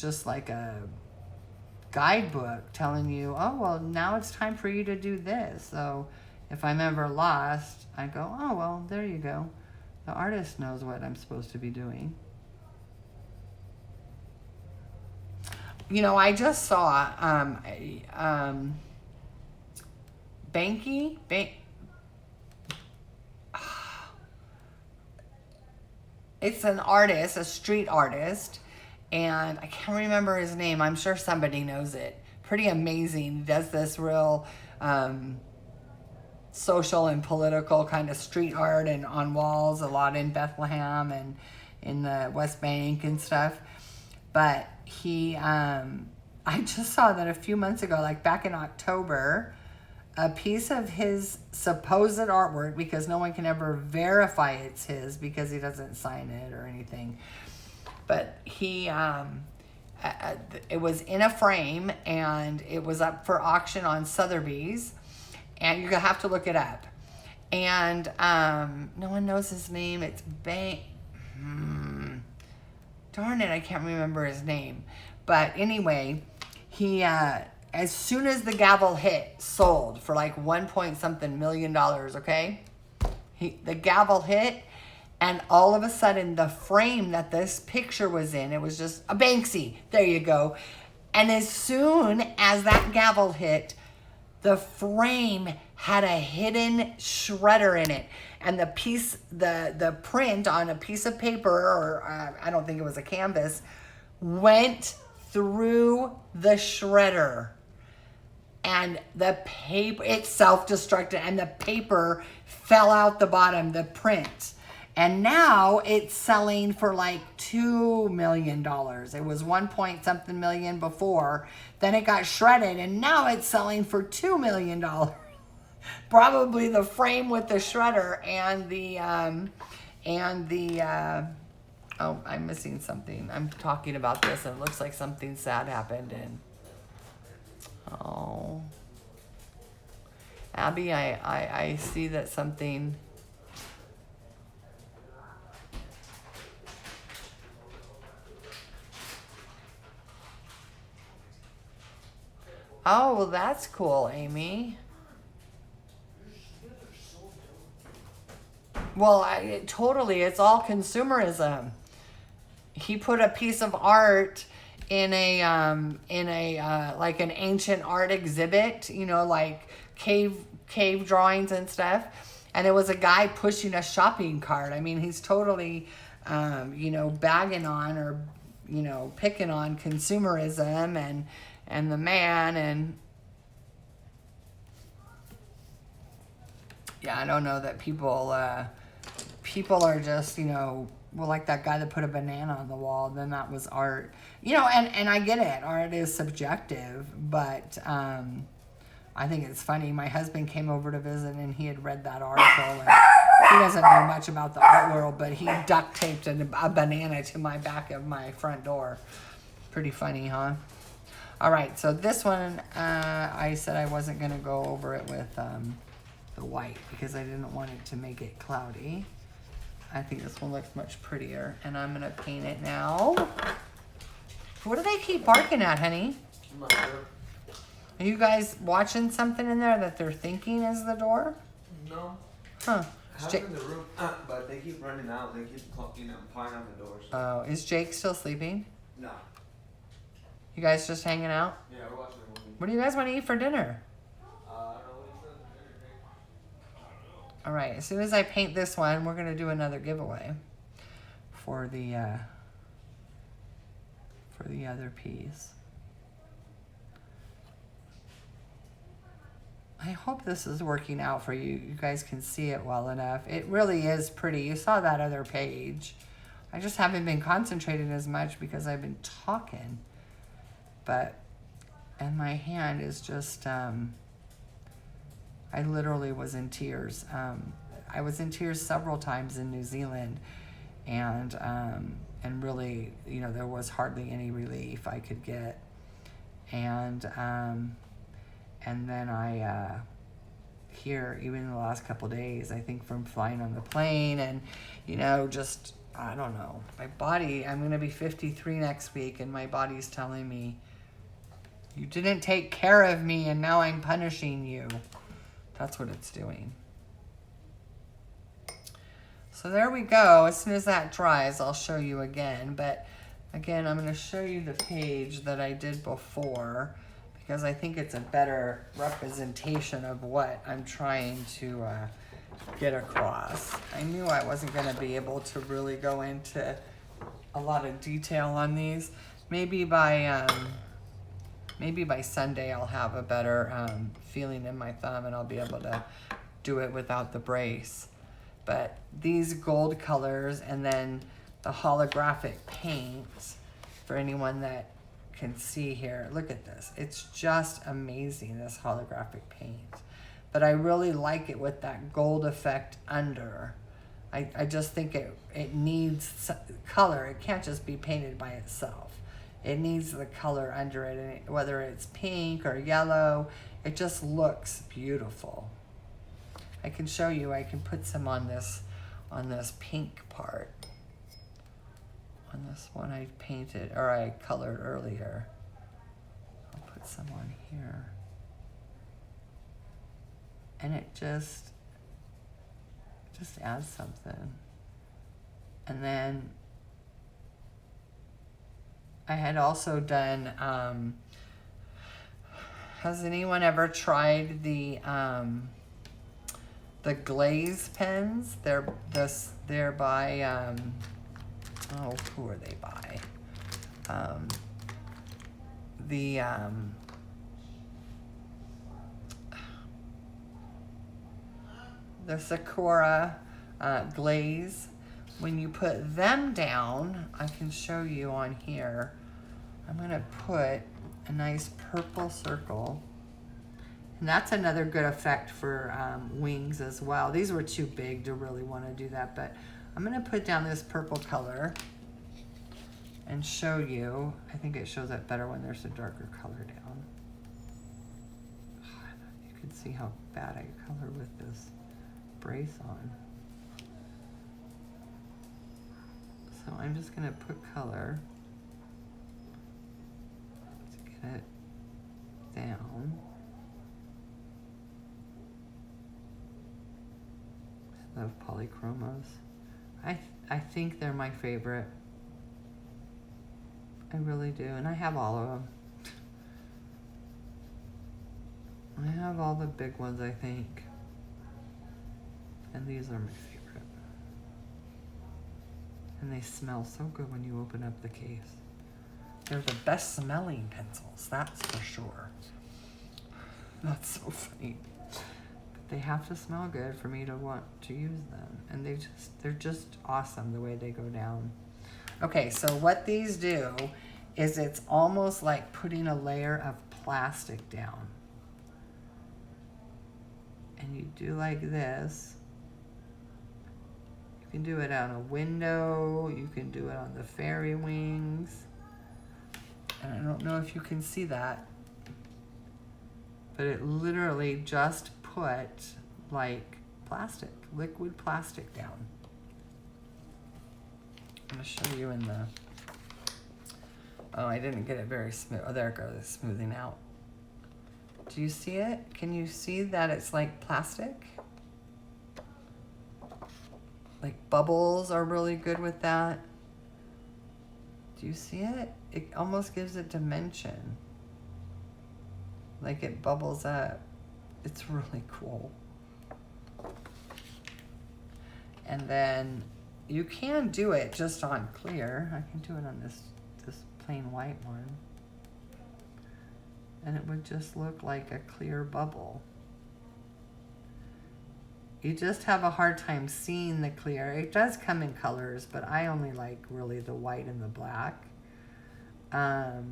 just like a guidebook telling you, oh, well, now it's time for you to do this. So if I'm ever lost, I go, oh, well, there you go. The artist knows what I'm supposed to be doing. You know, I just saw it's an artist, a street artist, and I can't remember his name. I'm sure somebody knows it. Pretty amazing. He does this real social and political kind of street art and on walls, a lot in Bethlehem and in the West Bank and stuff. But he, I just saw that a few months ago, like back in October, a piece of his supposed artwork, because no one can ever verify it's his because he doesn't sign it or anything. But he, it was in a frame and it was up for auction on Sotheby's, and you're gonna have to look it up. And no one knows his name. It's darn it, I can't remember his name. But anyway, he as soon as the gavel hit, sold for like 1 point something million dollars, okay? The gavel hit, and all of a sudden the frame that this picture was in, it was just a Banksy. There you go. And as soon as that gavel hit, the frame had a hidden shredder in it. And the piece, the print on a piece of paper, or I don't think it was a canvas, went through the shredder. And the paper, it self-destructed, and the paper fell out the bottom, the print. And now it's selling for like $2 million. It was 1 point something million before. Then it got shredded, and now it's selling for $2 million. Probably the frame with the shredder and the oh, I'm missing something. I'm talking about this, and it looks like something sad happened. And oh, Abby, I see that something. Oh, well, that's cool, Amy. Well, totally, it's all consumerism. He put a piece of art in a like an ancient art exhibit, you know, like cave drawings and stuff. And it was a guy pushing a shopping cart. I mean, he's totally, you know, bagging on, or, you know, picking on consumerism and the man. And yeah, I don't know that people are just, you know, well, like that guy that put a banana on the wall, then that was art. You know, and I get it. Art is subjective, but I think it's funny. My husband came over to visit, and he had read that article, and he doesn't know much about the art world, but he duct taped a banana to my back of my front door. Pretty funny, huh? All right, so this one, I said I wasn't going to go over it with the white because I didn't want it to make it cloudy. I think this one looks much prettier, and I'm going to paint it now. What do they keep barking at, honey? I'm not sure. Are you guys watching something in there that they're thinking is the door? No. Huh. I have in the room, but they keep running out. They keep, you know, pawing on the doors. Oh, is Jake still sleeping? No. You guys just hanging out? Yeah, we're watching a movie. What do you guys want to eat for dinner? I don't know what he said. All right, as soon as I paint this one, we're going to do another giveaway for the other piece. I hope this is working out for you. You guys can see it well enough. It really is pretty. You saw that other page. I just haven't been concentrating as much because I've been talking. And my hand is just, I literally was in tears. I was in tears several times in New Zealand, and really, you know, there was hardly any relief I could get. And then I, here, even in the last couple of days, I think from flying on the plane and, you know, just, I don't know, my body, I'm going to be 53 next week, and my body's telling me, you didn't take care of me, and now I'm punishing you. That's what it's doing. So there we go. As soon as that dries, I'll show you again. But again, I'm going to show you the page that I did before because I think it's a better representation of what I'm trying to get across. I knew I wasn't going to be able to really go into a lot of detail on these. Maybe by Sunday I'll have a better feeling in my thumb and I'll be able to do it without the brace. But these gold colors and then the holographic paint, for anyone that can see here, look at this. It's just amazing, this holographic paint. But I really like it with that gold effect under. I just think it needs color. It can't just be painted by itself. It needs the color under it, and whether it's pink or yellow, it just looks beautiful. I can show you, I can put some on this pink part. On this one I painted, or I colored earlier. I'll put some on here. And it just adds something. And then I had also done, has anyone ever tried the glaze pens? They're by, who are they by? The Sakura glaze. When you put them down, I can show you on here. I'm gonna put a nice purple circle. And that's another good effect for wings as well. These were too big to really want to do that, but I'm gonna put down this purple color and show you. I think it shows up better when there's a darker color down. You can see how bad I color with this brace on. So I'm just gonna put color to get it down. I love polychromos. I think they're my favorite. I really do, and I have all of them. I have all the big ones, I think. And these are my favorite. And they smell so good when you open up the case. They're the best smelling pencils, that's for sure. That's so funny. But they have to smell good for me to want to use them. And they're just awesome the way they go down. Okay, so what these do is it's almost like putting a layer of plastic down. And you do like this. You can do it on a window. You can do it on the fairy wings. And I don't know if you can see that, but it literally just put like plastic, liquid plastic down. I'm gonna show you in the, oh, I didn't get it very smooth. Oh, there it goes, it's smoothing out. Do you see it? Can you see that it's like plastic? Like bubbles are really good with that. Do you see it? It almost gives it dimension. Like it bubbles up. It's really cool. And then you can do it just on clear. I can do it on this plain white one. And it would just look like a clear bubble. You just have a hard time seeing the clear. It does come in colors, but I only like really the white and the black. I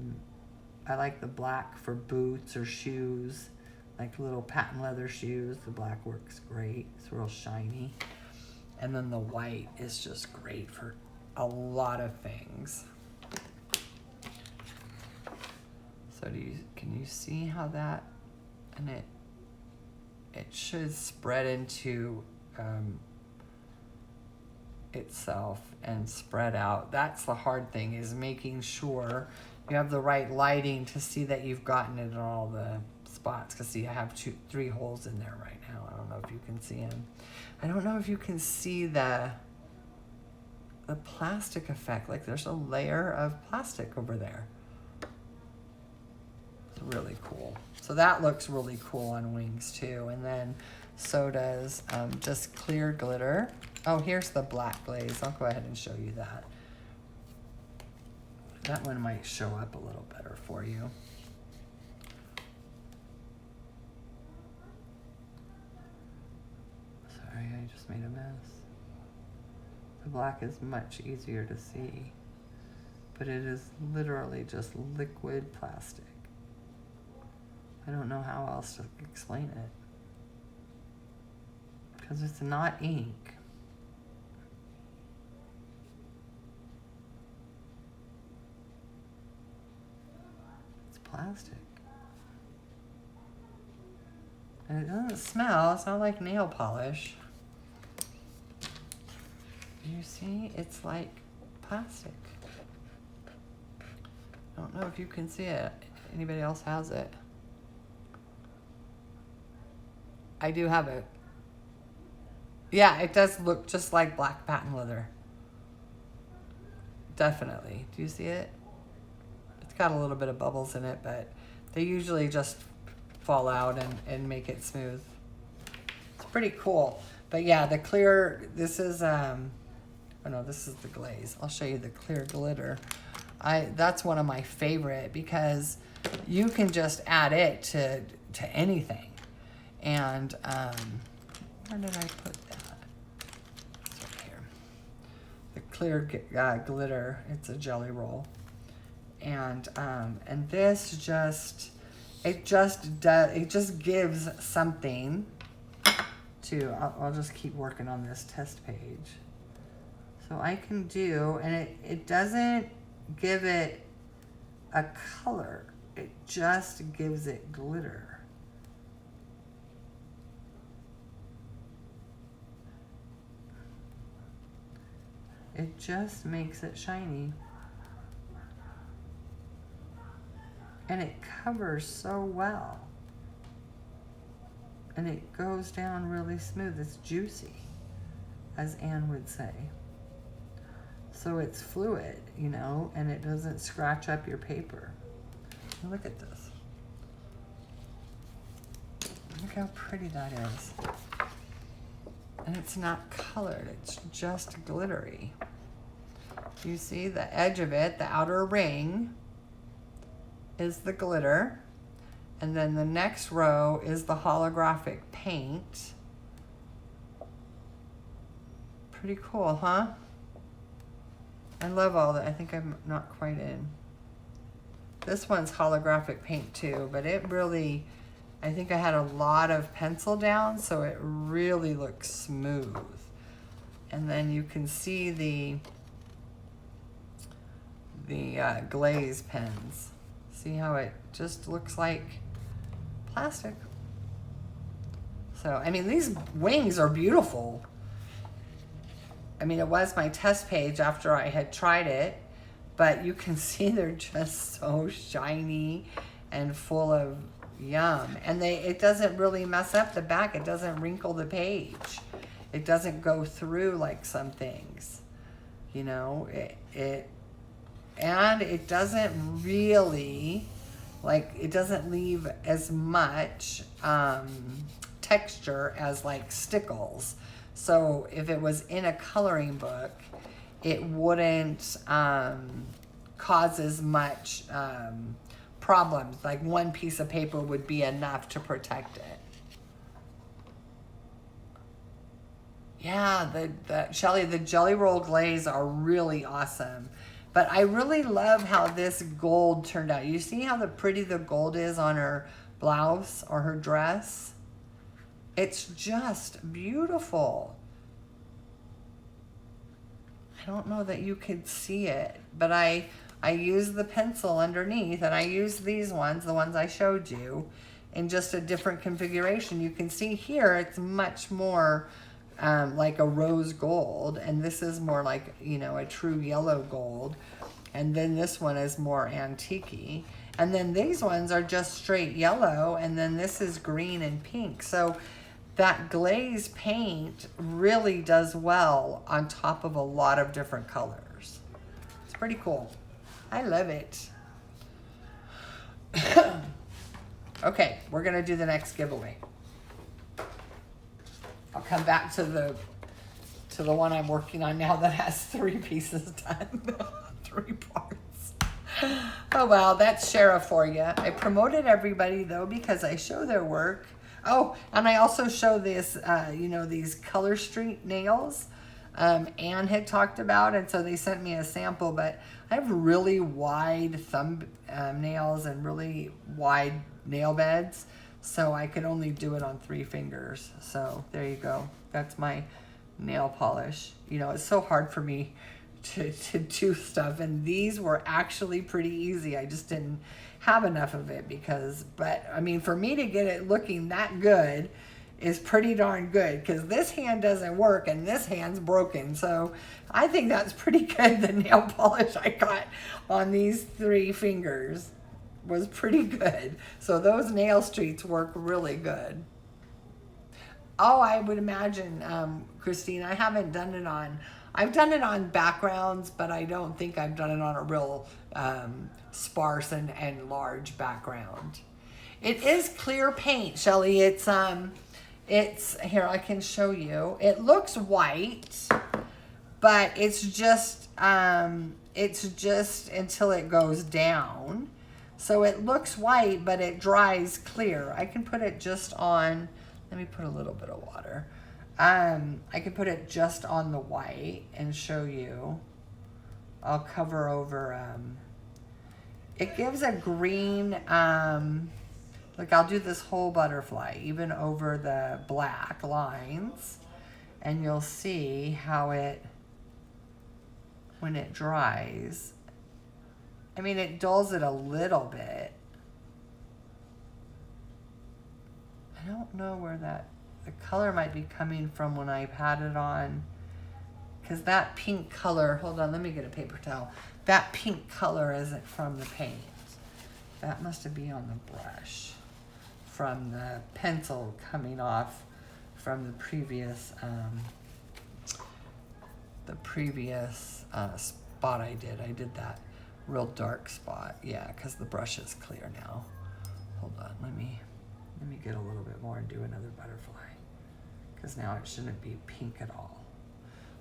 like the black for boots or shoes, like little patent leather shoes. The black works great. It's real shiny. And then the white is just great for a lot of things. So can you see how that, and it should spread into itself and spread out. That's the hard thing, is making sure you have the right lighting to see that you've gotten it in all the spots. Because see, I have 3 holes in there right now. I don't know if you can see them. I don't know if you can see the the plastic effect. Like there's a layer of plastic over there. It's really cool. So that looks really cool on wings too. And then so does just clear glitter. Oh, here's the black glaze. I'll go ahead and show you that. That one might show up a little better for you. Sorry, I just made a mess. The black is much easier to see, but it is literally just liquid plastic. I don't know how else to explain it, because it's not ink. It's plastic. And it doesn't smell. It's not like nail polish. You see, it's like plastic. I don't know if you can see it. Anybody else has it? I do have it. Yeah, it does look just like black patent leather. Definitely. Do you see it? It's got a little bit of bubbles in it, but they usually just fall out and make it smooth. It's pretty cool. But yeah, the clear, this is, oh no, this is the glaze. I'll show you the clear glitter. That's one of my favorite because you can just add it to anything. And where did I put that? It's right here. The clear glitter. It's a jelly roll, and this just it just gives something to. I'll just keep working on this test page. So I can do, and it doesn't give it a color. It just gives it glitter. It just makes it shiny. And it covers so well. And it goes down really smooth. It's juicy, as Anne would say. So it's fluid, you know, and it doesn't scratch up your paper. Look at this. Look how pretty that is. And it's not colored, it's just glittery. You see the edge of it, the outer ring is the glitter. And then the next row is the holographic paint. Pretty cool, huh? I love all that. I think I'm not quite in. This one's holographic paint too, but it really, I think I had a lot of pencil down, so it really looks smooth. And then you can see the glaze pens. See how it just looks like plastic. So, I mean, these wings are beautiful. I mean, it was my test page after I had tried it, but you can see they're just so shiny and full of yum. And it doesn't really mess up the back. It doesn't wrinkle the page. It doesn't go through like some things, you know, and it doesn't really, like, it doesn't leave as much texture as like stickles. So if it was in a coloring book, it wouldn't cause as much problems. Like one piece of paper would be enough to protect it. Yeah, Shelly, the jelly roll glaze are really awesome. But I really love how this gold turned out. You see how pretty the gold is on her blouse or her dress? It's just beautiful. I don't know that you could see it, but I use the pencil underneath, and I use these ones, the ones I showed you, in just a different configuration. You can see here it's much more like a rose gold, and this is more like, you know, a true yellow gold, and then this one is more antique-y, and then these ones are just straight yellow, and then this is green and pink. So that glaze paint really does well on top of a lot of different colors. It's pretty cool. I love it. Okay, we're gonna do the next giveaway. I'll come back to the one I'm working on now that has 3 pieces done. 3 parts. Oh well, that's Shara for you. I promoted everybody though because I show their work. Oh, and I also show this, you know, these color street nails Anne had talked about, and so they sent me a sample, but I have really wide thumb nails and really wide nail beds, so I could only do it on 3 fingers. So there you go. That's my nail polish. You know, it's so hard for me to do stuff, and these were actually pretty easy. I just didn't have enough of it but I mean, for me to get it looking that good is pretty darn good, because this hand doesn't work and this hand's broken. So I think that's pretty good. The nail polish I got on these 3 fingers was pretty good. So those nail streets work really good. Oh, I would imagine, Christine, I haven't done it on, I've done it on backgrounds, but I don't think I've done it on a real sparse and large background. It is clear paint, Shelly. It's here, I can show you. It looks white, but it's just until it goes down. So it looks white, but it dries clear. I can put it just on, let me put a little bit of water. I can put it just on the white and show you. I'll cover over, it gives a green, look, I'll do this whole butterfly, even over the black lines, and you'll see how it, when it dries, I mean, it dulls it a little bit. I don't know where the color might be coming from when I pat it on, because that pink color, hold on, let me get a paper towel. That pink color isn't from the paint. That must have been on the brush, from the pencil coming off from the previous spot I did. I did that real dark spot, yeah, because the brush is clear now. Hold on, let me get a little bit more and do another butterfly, because now it shouldn't be pink at all.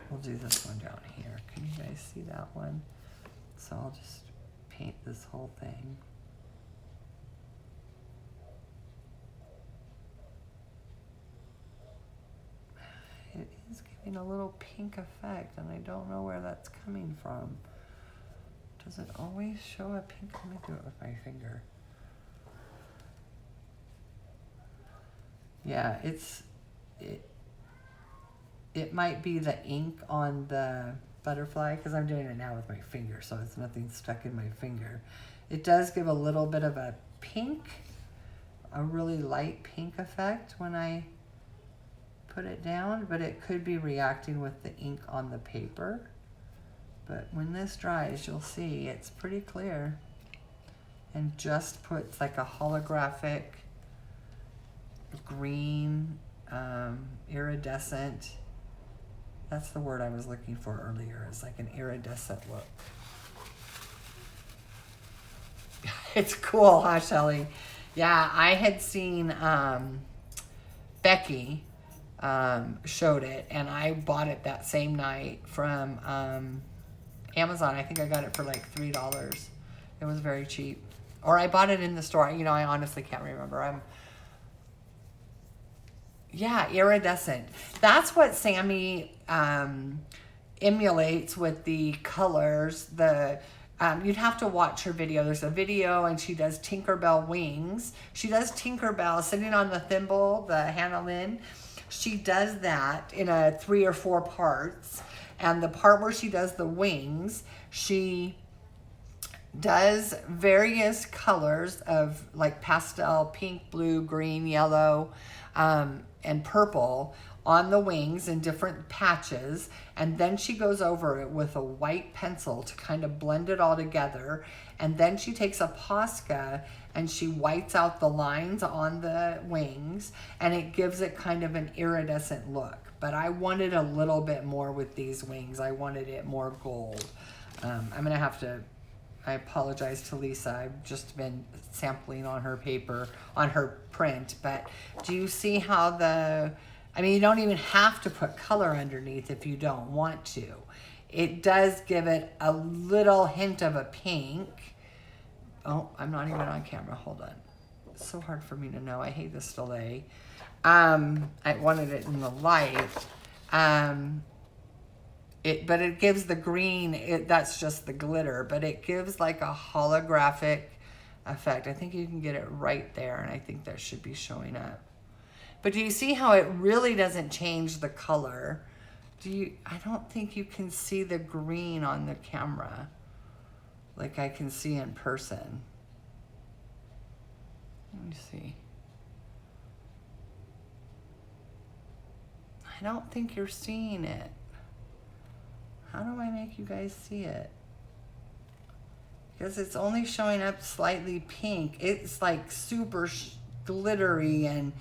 We'll do this one down here. Can you guys see that one? So I'll just paint this whole thing. It is giving a little pink effect, and I don't know where that's coming from. Does it always show a pink? Let me do it with my finger. Yeah, it might be the ink on the butterfly, because I'm doing it now with my finger, so it's nothing stuck in my finger. It does give a little bit of a pink, a really light pink effect when I put it down, but it could be reacting with the ink on the paper. But when this dries, you'll see it's pretty clear, and just puts like a holographic green, iridescent. That's the word I was looking for earlier. It's like an iridescent look. It's cool, huh, Shelly? Yeah, I had seen Becky showed it, and I bought it that same night from Amazon. I think I got it for like $3. It was very cheap. Or I bought it in the store. You know, I honestly can't remember. Yeah, iridescent. That's what Sammy emulates with the colors. You'd have to watch her video. There's a video, and she does Tinkerbell wings. She does Tinkerbell sitting on the thimble, the Hannah Lynn. She does that in 3 or 4 parts. And the part where she does the wings, she does various colors of like pastel, pink, blue, green, yellow, and purple on the wings in different patches, and then she goes over it with a white pencil to kind of blend it all together, And then she takes a Posca and she whites out the lines on the wings, and it gives it kind of an iridescent look. But I wanted a little bit more with these wings. I wanted it more gold. I'm going to have to, I apologize to Lisa. I've just been sampling on her paper, on her print. But do you see how I mean, you don't even have to put color underneath if you don't want to. It does give it a little hint of a pink. Oh, I'm not even on camera. Hold on. It's so hard for me to know. I hate this delay. I wanted it in the light. But it gives the green, that's just the glitter, but it gives like a holographic effect. I think you can get it right there, and I think that should be showing up. But do you see how it really doesn't change the color? I don't think you can see the green on the camera like I can see in person. Let me see. I don't think you're seeing it. How do I make you guys see it? Because it's only showing up slightly pink. It's like super glittery and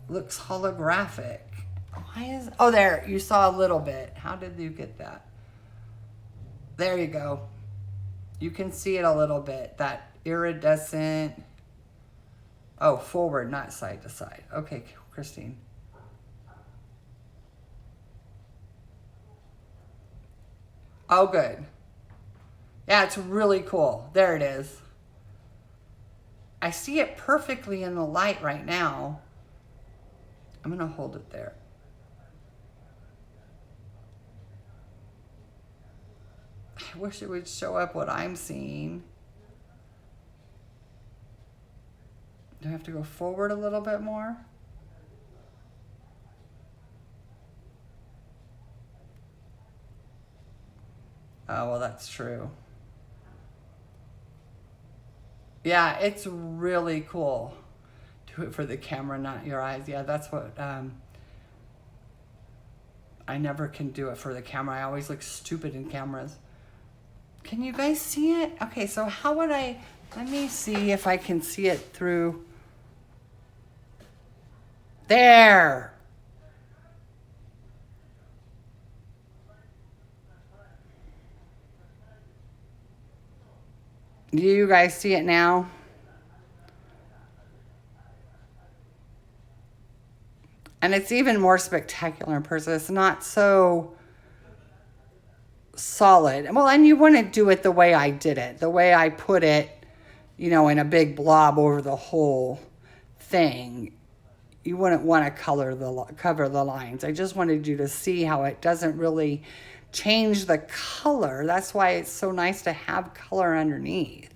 looks holographic. Oh, there, you saw a little bit. How did you get that? There you go. You can see it a little bit, that iridescent. Oh, forward, not side to side. Okay, Christine. Oh, good. Yeah, it's really cool. There it is. I see it perfectly in the light right now. I'm going to hold it there. I wish it would show up what I'm seeing. Do I have to go forward a little bit more? Oh, well, that's true. Yeah, it's really cool. Do it for the camera, not your eyes. Yeah, that's what, I never can do it for the camera. I always look stupid in cameras. Can you guys see it? Okay, so how would let me see if I can see it through. There. Do you guys see it now? And it's even more spectacular in person. It's not so solid. Well, and you wouldn't do it the way I did it. The way I put it, you know, in a big blob over the whole thing. You wouldn't want to cover the lines. I just wanted you to see how it doesn't really change the color. That's why it's so nice to have color underneath.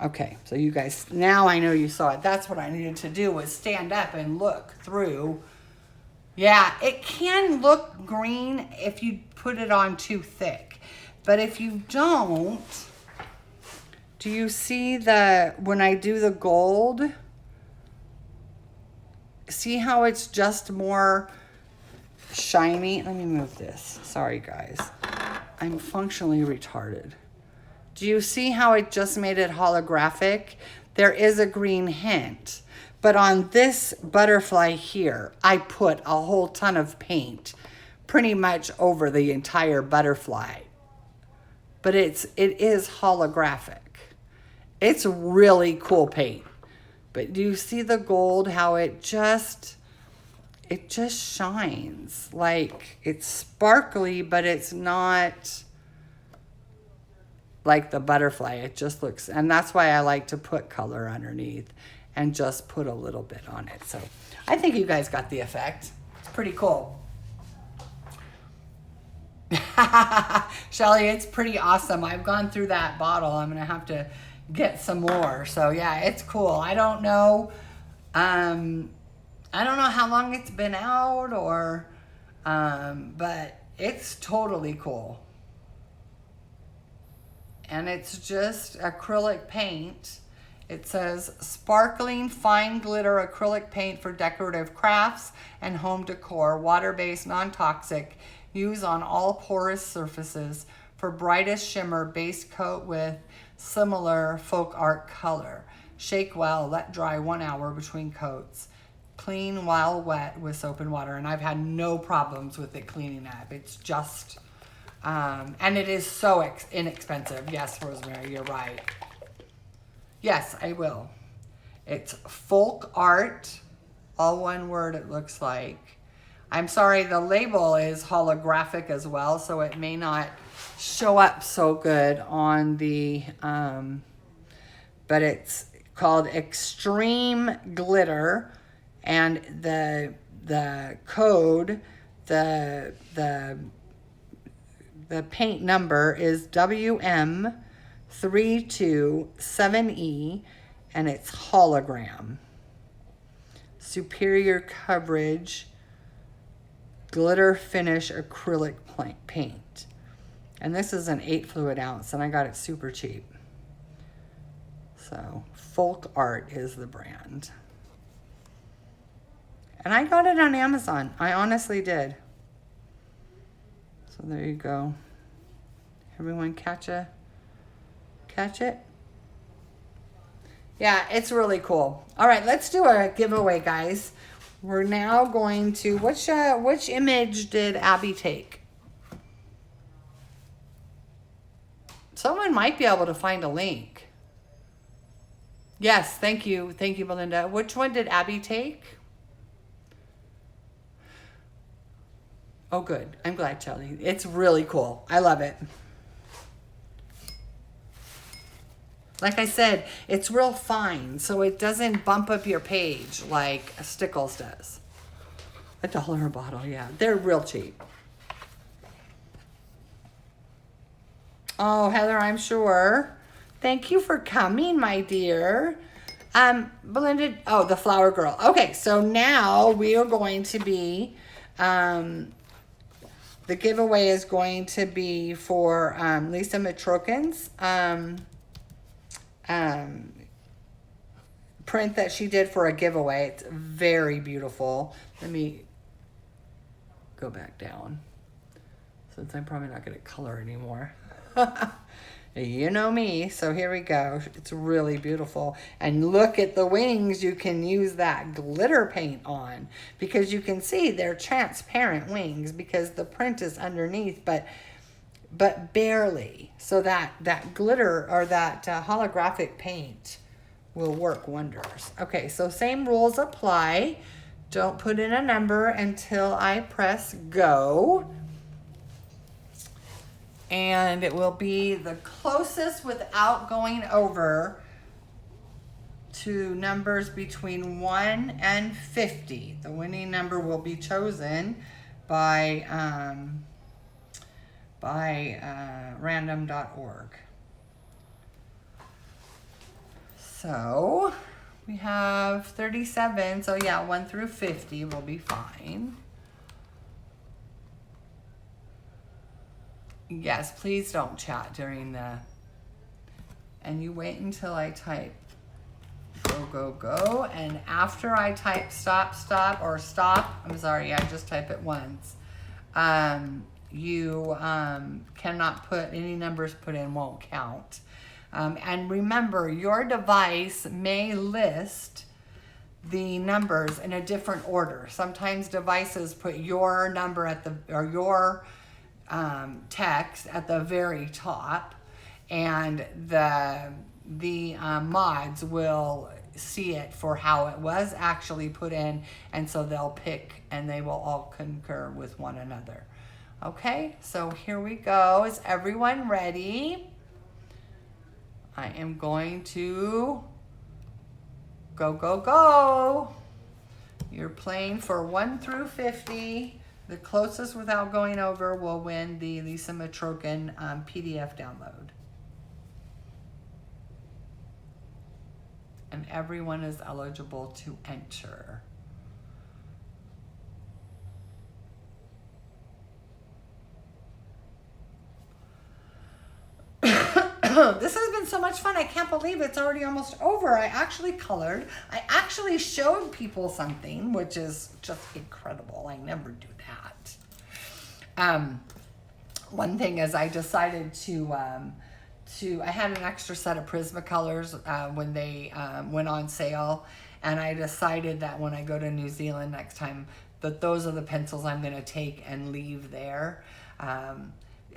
Okay, so you guys, now I know you saw it. That's what I needed to do, was stand up and look through. Yeah, it can look green if you put it on too thick. But if you don't, do you see when I do the gold, see how it's just more shiny? Let me move this. Sorry, guys. I'm functionally retarded. Do you see how it just made it holographic? There is a green hint. But on this butterfly here, I put a whole ton of paint pretty much over the entire butterfly. But it is holographic. It's really cool paint. But do you see the gold, how it just shines? Like, it's sparkly, but it's not like the butterfly. It just looks, and that's why I like to put color underneath and just put a little bit on it. So I think you guys got the effect. It's pretty cool. Shelly, it's pretty awesome. I've gone through that bottle. I'm gonna have to get some more. So yeah, it's cool. I don't know how long it's been out or but it's totally cool. And it's just acrylic paint. It says sparkling fine glitter acrylic paint for decorative crafts and home decor, water-based, non-toxic, use on all porous surfaces, for brightest shimmer base coat with similar folk art color. Shake well, let dry 1 hour between coats. Clean while wet with soap and water. And I've had no problems with it cleaning up. It's just, and it is so inexpensive. Yes, Rosemary, you're right. Yes, I will. It's folk art, all one word it looks like. I'm sorry, the label is holographic as well, so it may not show up so good on the, but it's called Extreme Glitter, and the code, the paint number is WM327E, and it's hologram. Superior coverage, glitter finish acrylic paint. And this is an 8 fluid ounce, and I got it super cheap. So, Folk Art is the brand. And I got it on Amazon. I honestly did. So there you go. Everyone catch it? Yeah, it's really cool. All right, let's do a giveaway, guys. We're now going to, which image did Abby take? Someone might be able to find a link. Yes, thank you. Thank you, Belinda. Which one did Abby take? Oh, good. I'm glad, Shelly. It's really cool. I love it. Like I said, it's real fine, so it doesn't bump up your page like Stickles does. $1 a bottle, yeah. They're real cheap. Oh, Heather, I'm sure. Thank you for coming, my dear. Belinda, oh, the flower girl. Okay, so now we are going to be, the giveaway is going to be for Lisa Matrokin's print that she did for a giveaway. It's very beautiful. Let me go back down, since I'm probably not going to color anymore. You know me. So here we go. It's really beautiful. And look at the wings you can use that glitter paint on, because you can see they're transparent wings because the print is underneath, but barely. So that glitter or that holographic paint will work wonders. Okay, so same rules apply. Don't put in a number until I press go. And it will be the closest without going over to numbers between 1 and 50. The winning number will be chosen by random.org. So we have 37. So yeah, 1 through 50 will be fine. Yes, please don't chat during the, and you wait until I type go, and after I type stop, or stop, I'm sorry, I just type it once, you cannot put any numbers put in, won't count. And remember, your device may list the numbers in a different order. Sometimes devices put your number at the, or your text at the very top, and the mods will see it for how it was actually put in, and so they'll pick and they will all concur with one another. Okay, so here we go. Is everyone ready? I am going to go. You're playing for 1 through 50. The closest without going over will win the Lisa Matrokin PDF download. And everyone is eligible to enter. This has been so much fun. I can't believe it's already almost over. I actually colored. I actually showed people something, which is just incredible. I never do that. one thing is I decided I had an extra set of Prismacolors when they went on sale, and I decided that when I go to New Zealand next time, that those are the pencils I'm going to take and leave there.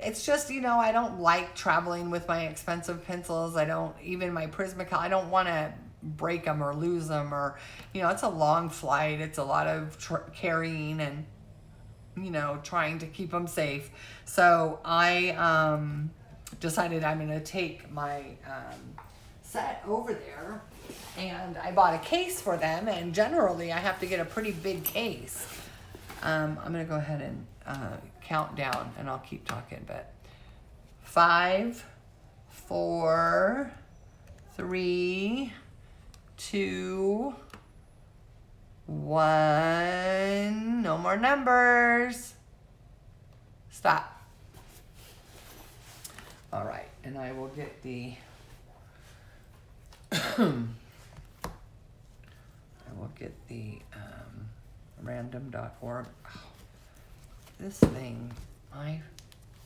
It's just, you know, I don't like traveling with my expensive pencils. I don't, even my Prismacolor, I don't want to break them or lose them, or, you know, it's a long flight. It's a lot of carrying and, you know, trying to keep them safe. So I decided I'm going to take my set over there, and I bought a case for them, and generally I have to get a pretty big case. I'm going to go ahead and count down, and I'll keep talking, but 5, 4, 3, 2, 1. No more numbers. Stop. All right, and I will get the random.org. Oh, this thing, my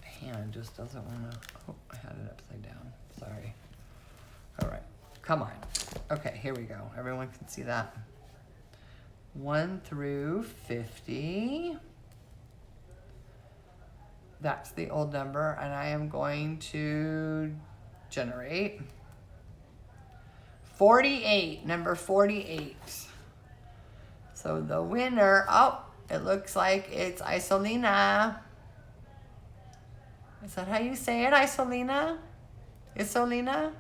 hand just doesn't want to. Oh, I had it upside down. Sorry. All right, come on. Okay, here we go. Everyone can see that. 1 through 50. That's the old number, and I am going to generate 48, number 48. So the winner, oh, it looks like it's Isolina. Is that how you say it, Isolina? Isolina?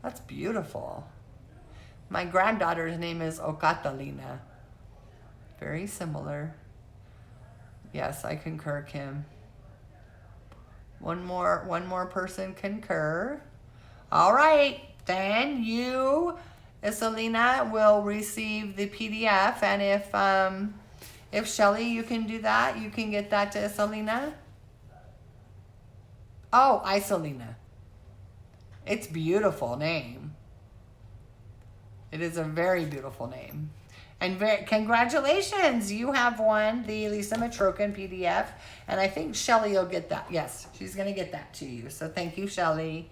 That's beautiful. My granddaughter's name is Okatalina. Very similar. Yes, I concur, Kim. One more person concur. All right, then you, Isolina, will receive the PDF, and if Shelly, you can do that, you can get that to Isolina. Oh, Isolina. It's a beautiful name. It is a very beautiful name. And congratulations, you have won the Lisa Matrokin PDF, and I think Shelly will get that. Yes, she's going to get that to you. So thank you, Shelly.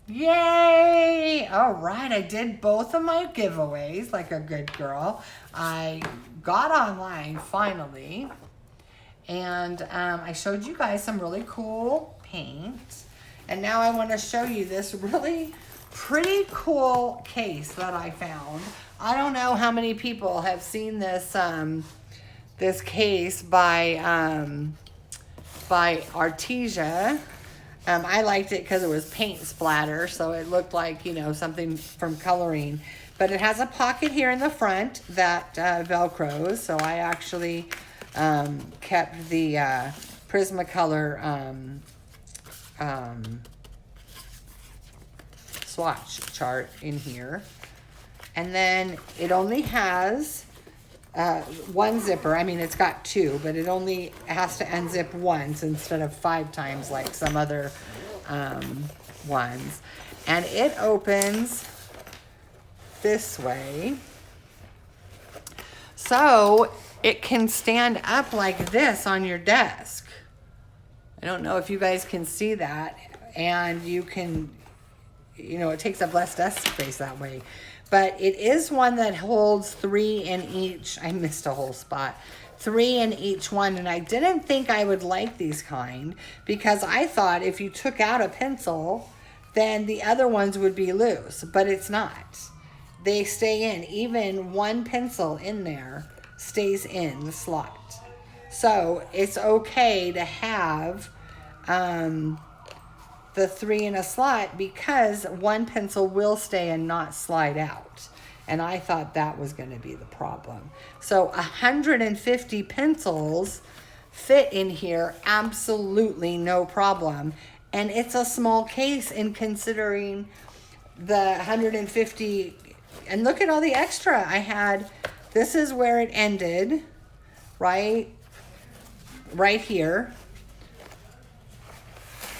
Yay! All right, I did both of my giveaways like a good girl. I got online finally, and I showed you guys some really cool paint. And now I want to show you this really pretty cool case that I found. I don't know how many people have seen this this case by Artesia. I liked it because it was paint splatter, so it looked like, you know, something from coloring. But it has a pocket here in the front that Velcros, so I actually kept the Prismacolor swatch chart in here. And then it only has one zipper. I mean, it's got two, but it only has to unzip once instead of 5 times like some other ones. And it opens this way. So it can stand up like this on your desk. I don't know if you guys can see that. And you can, you know, it takes up less desk space that way. But it is one that holds 3 in each. I missed a whole spot. 3 in each one. And I didn't think I would like these kind, because I thought if you took out a pencil, then the other ones would be loose. But it's not. They stay in. Even one pencil in there stays in the slot. So it's okay to have the 3 in a slot, because one pencil will stay and not slide out. And I thought that was going to be the problem. So 150 pencils fit in here, absolutely no problem. And it's a small case in considering the 150. And look at all the extra I had. This is where it ended, right here.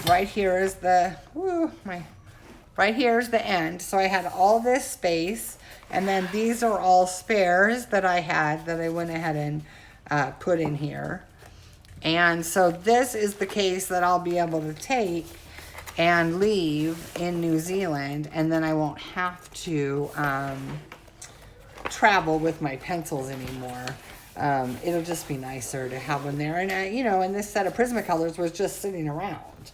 Right here is the, right here is the end. So I had all this space, and then these are all spares that I had that I went ahead and put in here. And so this is the case that I'll be able to take and leave in New Zealand, and then I won't have to travel with my pencils anymore. It'll just be nicer to have them there. And, you know, and this set of Prismacolors was just sitting around.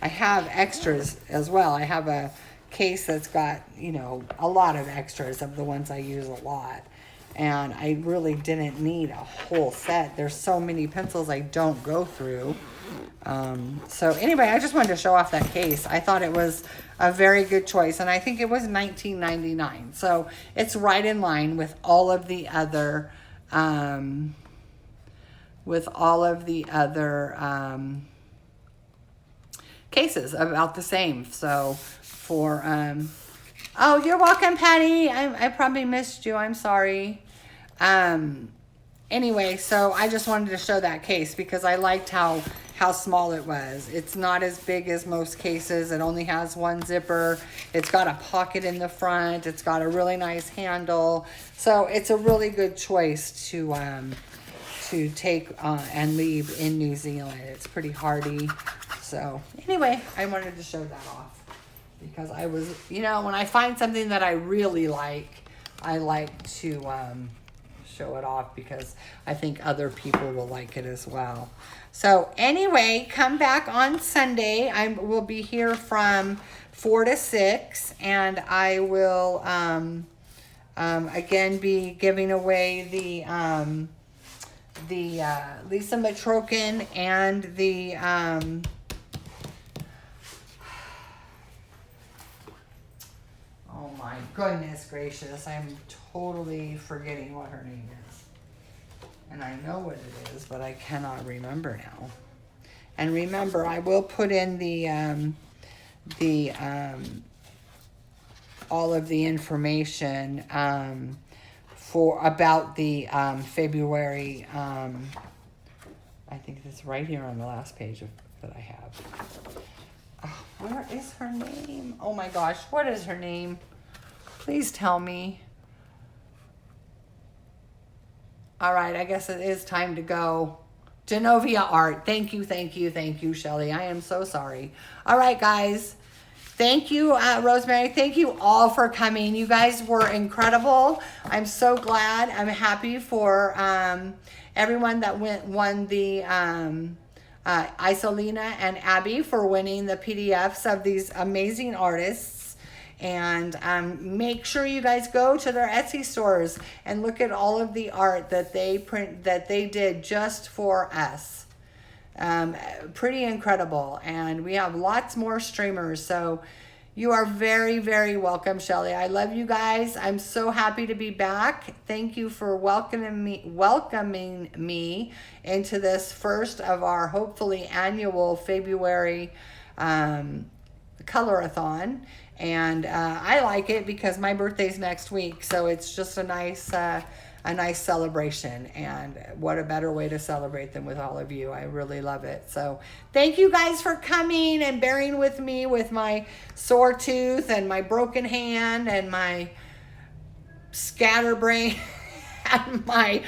I have extras as well. I have a case that's got, you know, a lot of extras of the ones I use a lot. And I really didn't need a whole set. There's so many pencils I don't go through. So anyway, I just wanted to show off that case. I thought it was a very good choice, and I think it was $19.99. So it's right in line with all of the other, cases about the same. So for, oh, you're welcome, Patty. I probably missed you. I'm sorry. Anyway, so I just wanted to show that case because I liked how small it was. It's not as big as most cases. It only has one zipper. It's got a pocket in the front. It's got a really nice handle. So it's a really good choice to take and leave in New Zealand. It's pretty hardy. So anyway, I wanted to show that off because I was, you know, when I find something that I really like, I like to show it off because I think other people will like it as well. So anyway, come back on Sunday. I will be here from 4 to 6, and I will again be giving away the Lisa Matrokin and the oh my goodness gracious, I'm totally forgetting what her name is. And I know what it is, but I cannot remember now. And remember, I will put in all of the information about the February. I think it's right here on the last page that I have. Oh, where is her name? Oh my gosh, what is her name? Please tell me. All right, I guess it is time to go. Genovia Art. Thank you, Shelly. I am so sorry. All right, guys. Thank you, Rosemary. Thank you all for coming. You guys were incredible. I'm so glad. I'm happy for everyone that won the Isolina and Abby for winning the PDFs of these amazing artists. And make sure you guys go to their Etsy stores and look at all of the art that they did just for us. Pretty incredible. And we have lots more streamers. So you are very, very welcome, Shelly. I love you guys. I'm so happy to be back. Thank you for welcoming me into this first of our hopefully annual February Color-A-Thon. And I like it because my birthday's next week, so it's just a nice celebration. And what a better way to celebrate than with all of you. I really love it. So thank you guys for coming and bearing with me with my sore tooth and my broken hand and my scatterbrain and my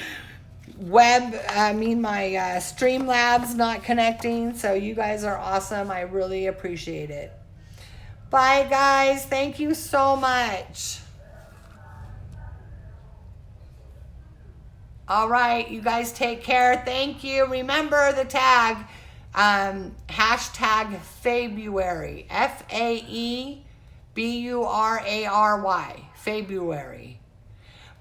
my Streamlabs not connecting. So you guys are awesome. I really appreciate it. Bye, guys. Thank you so much. All right, you guys take care. Thank you. Remember the tag, hashtag Faebruary, F-A-E-B-U-R-A-R-Y, Faebruary.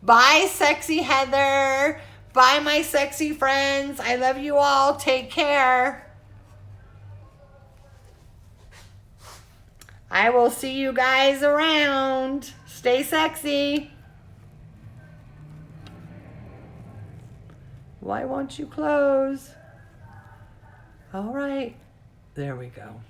Bye, sexy Heather. Bye, my sexy friends. I love you all. Take care. I will see you guys around. Stay sexy. Why won't you close? All right. There we go.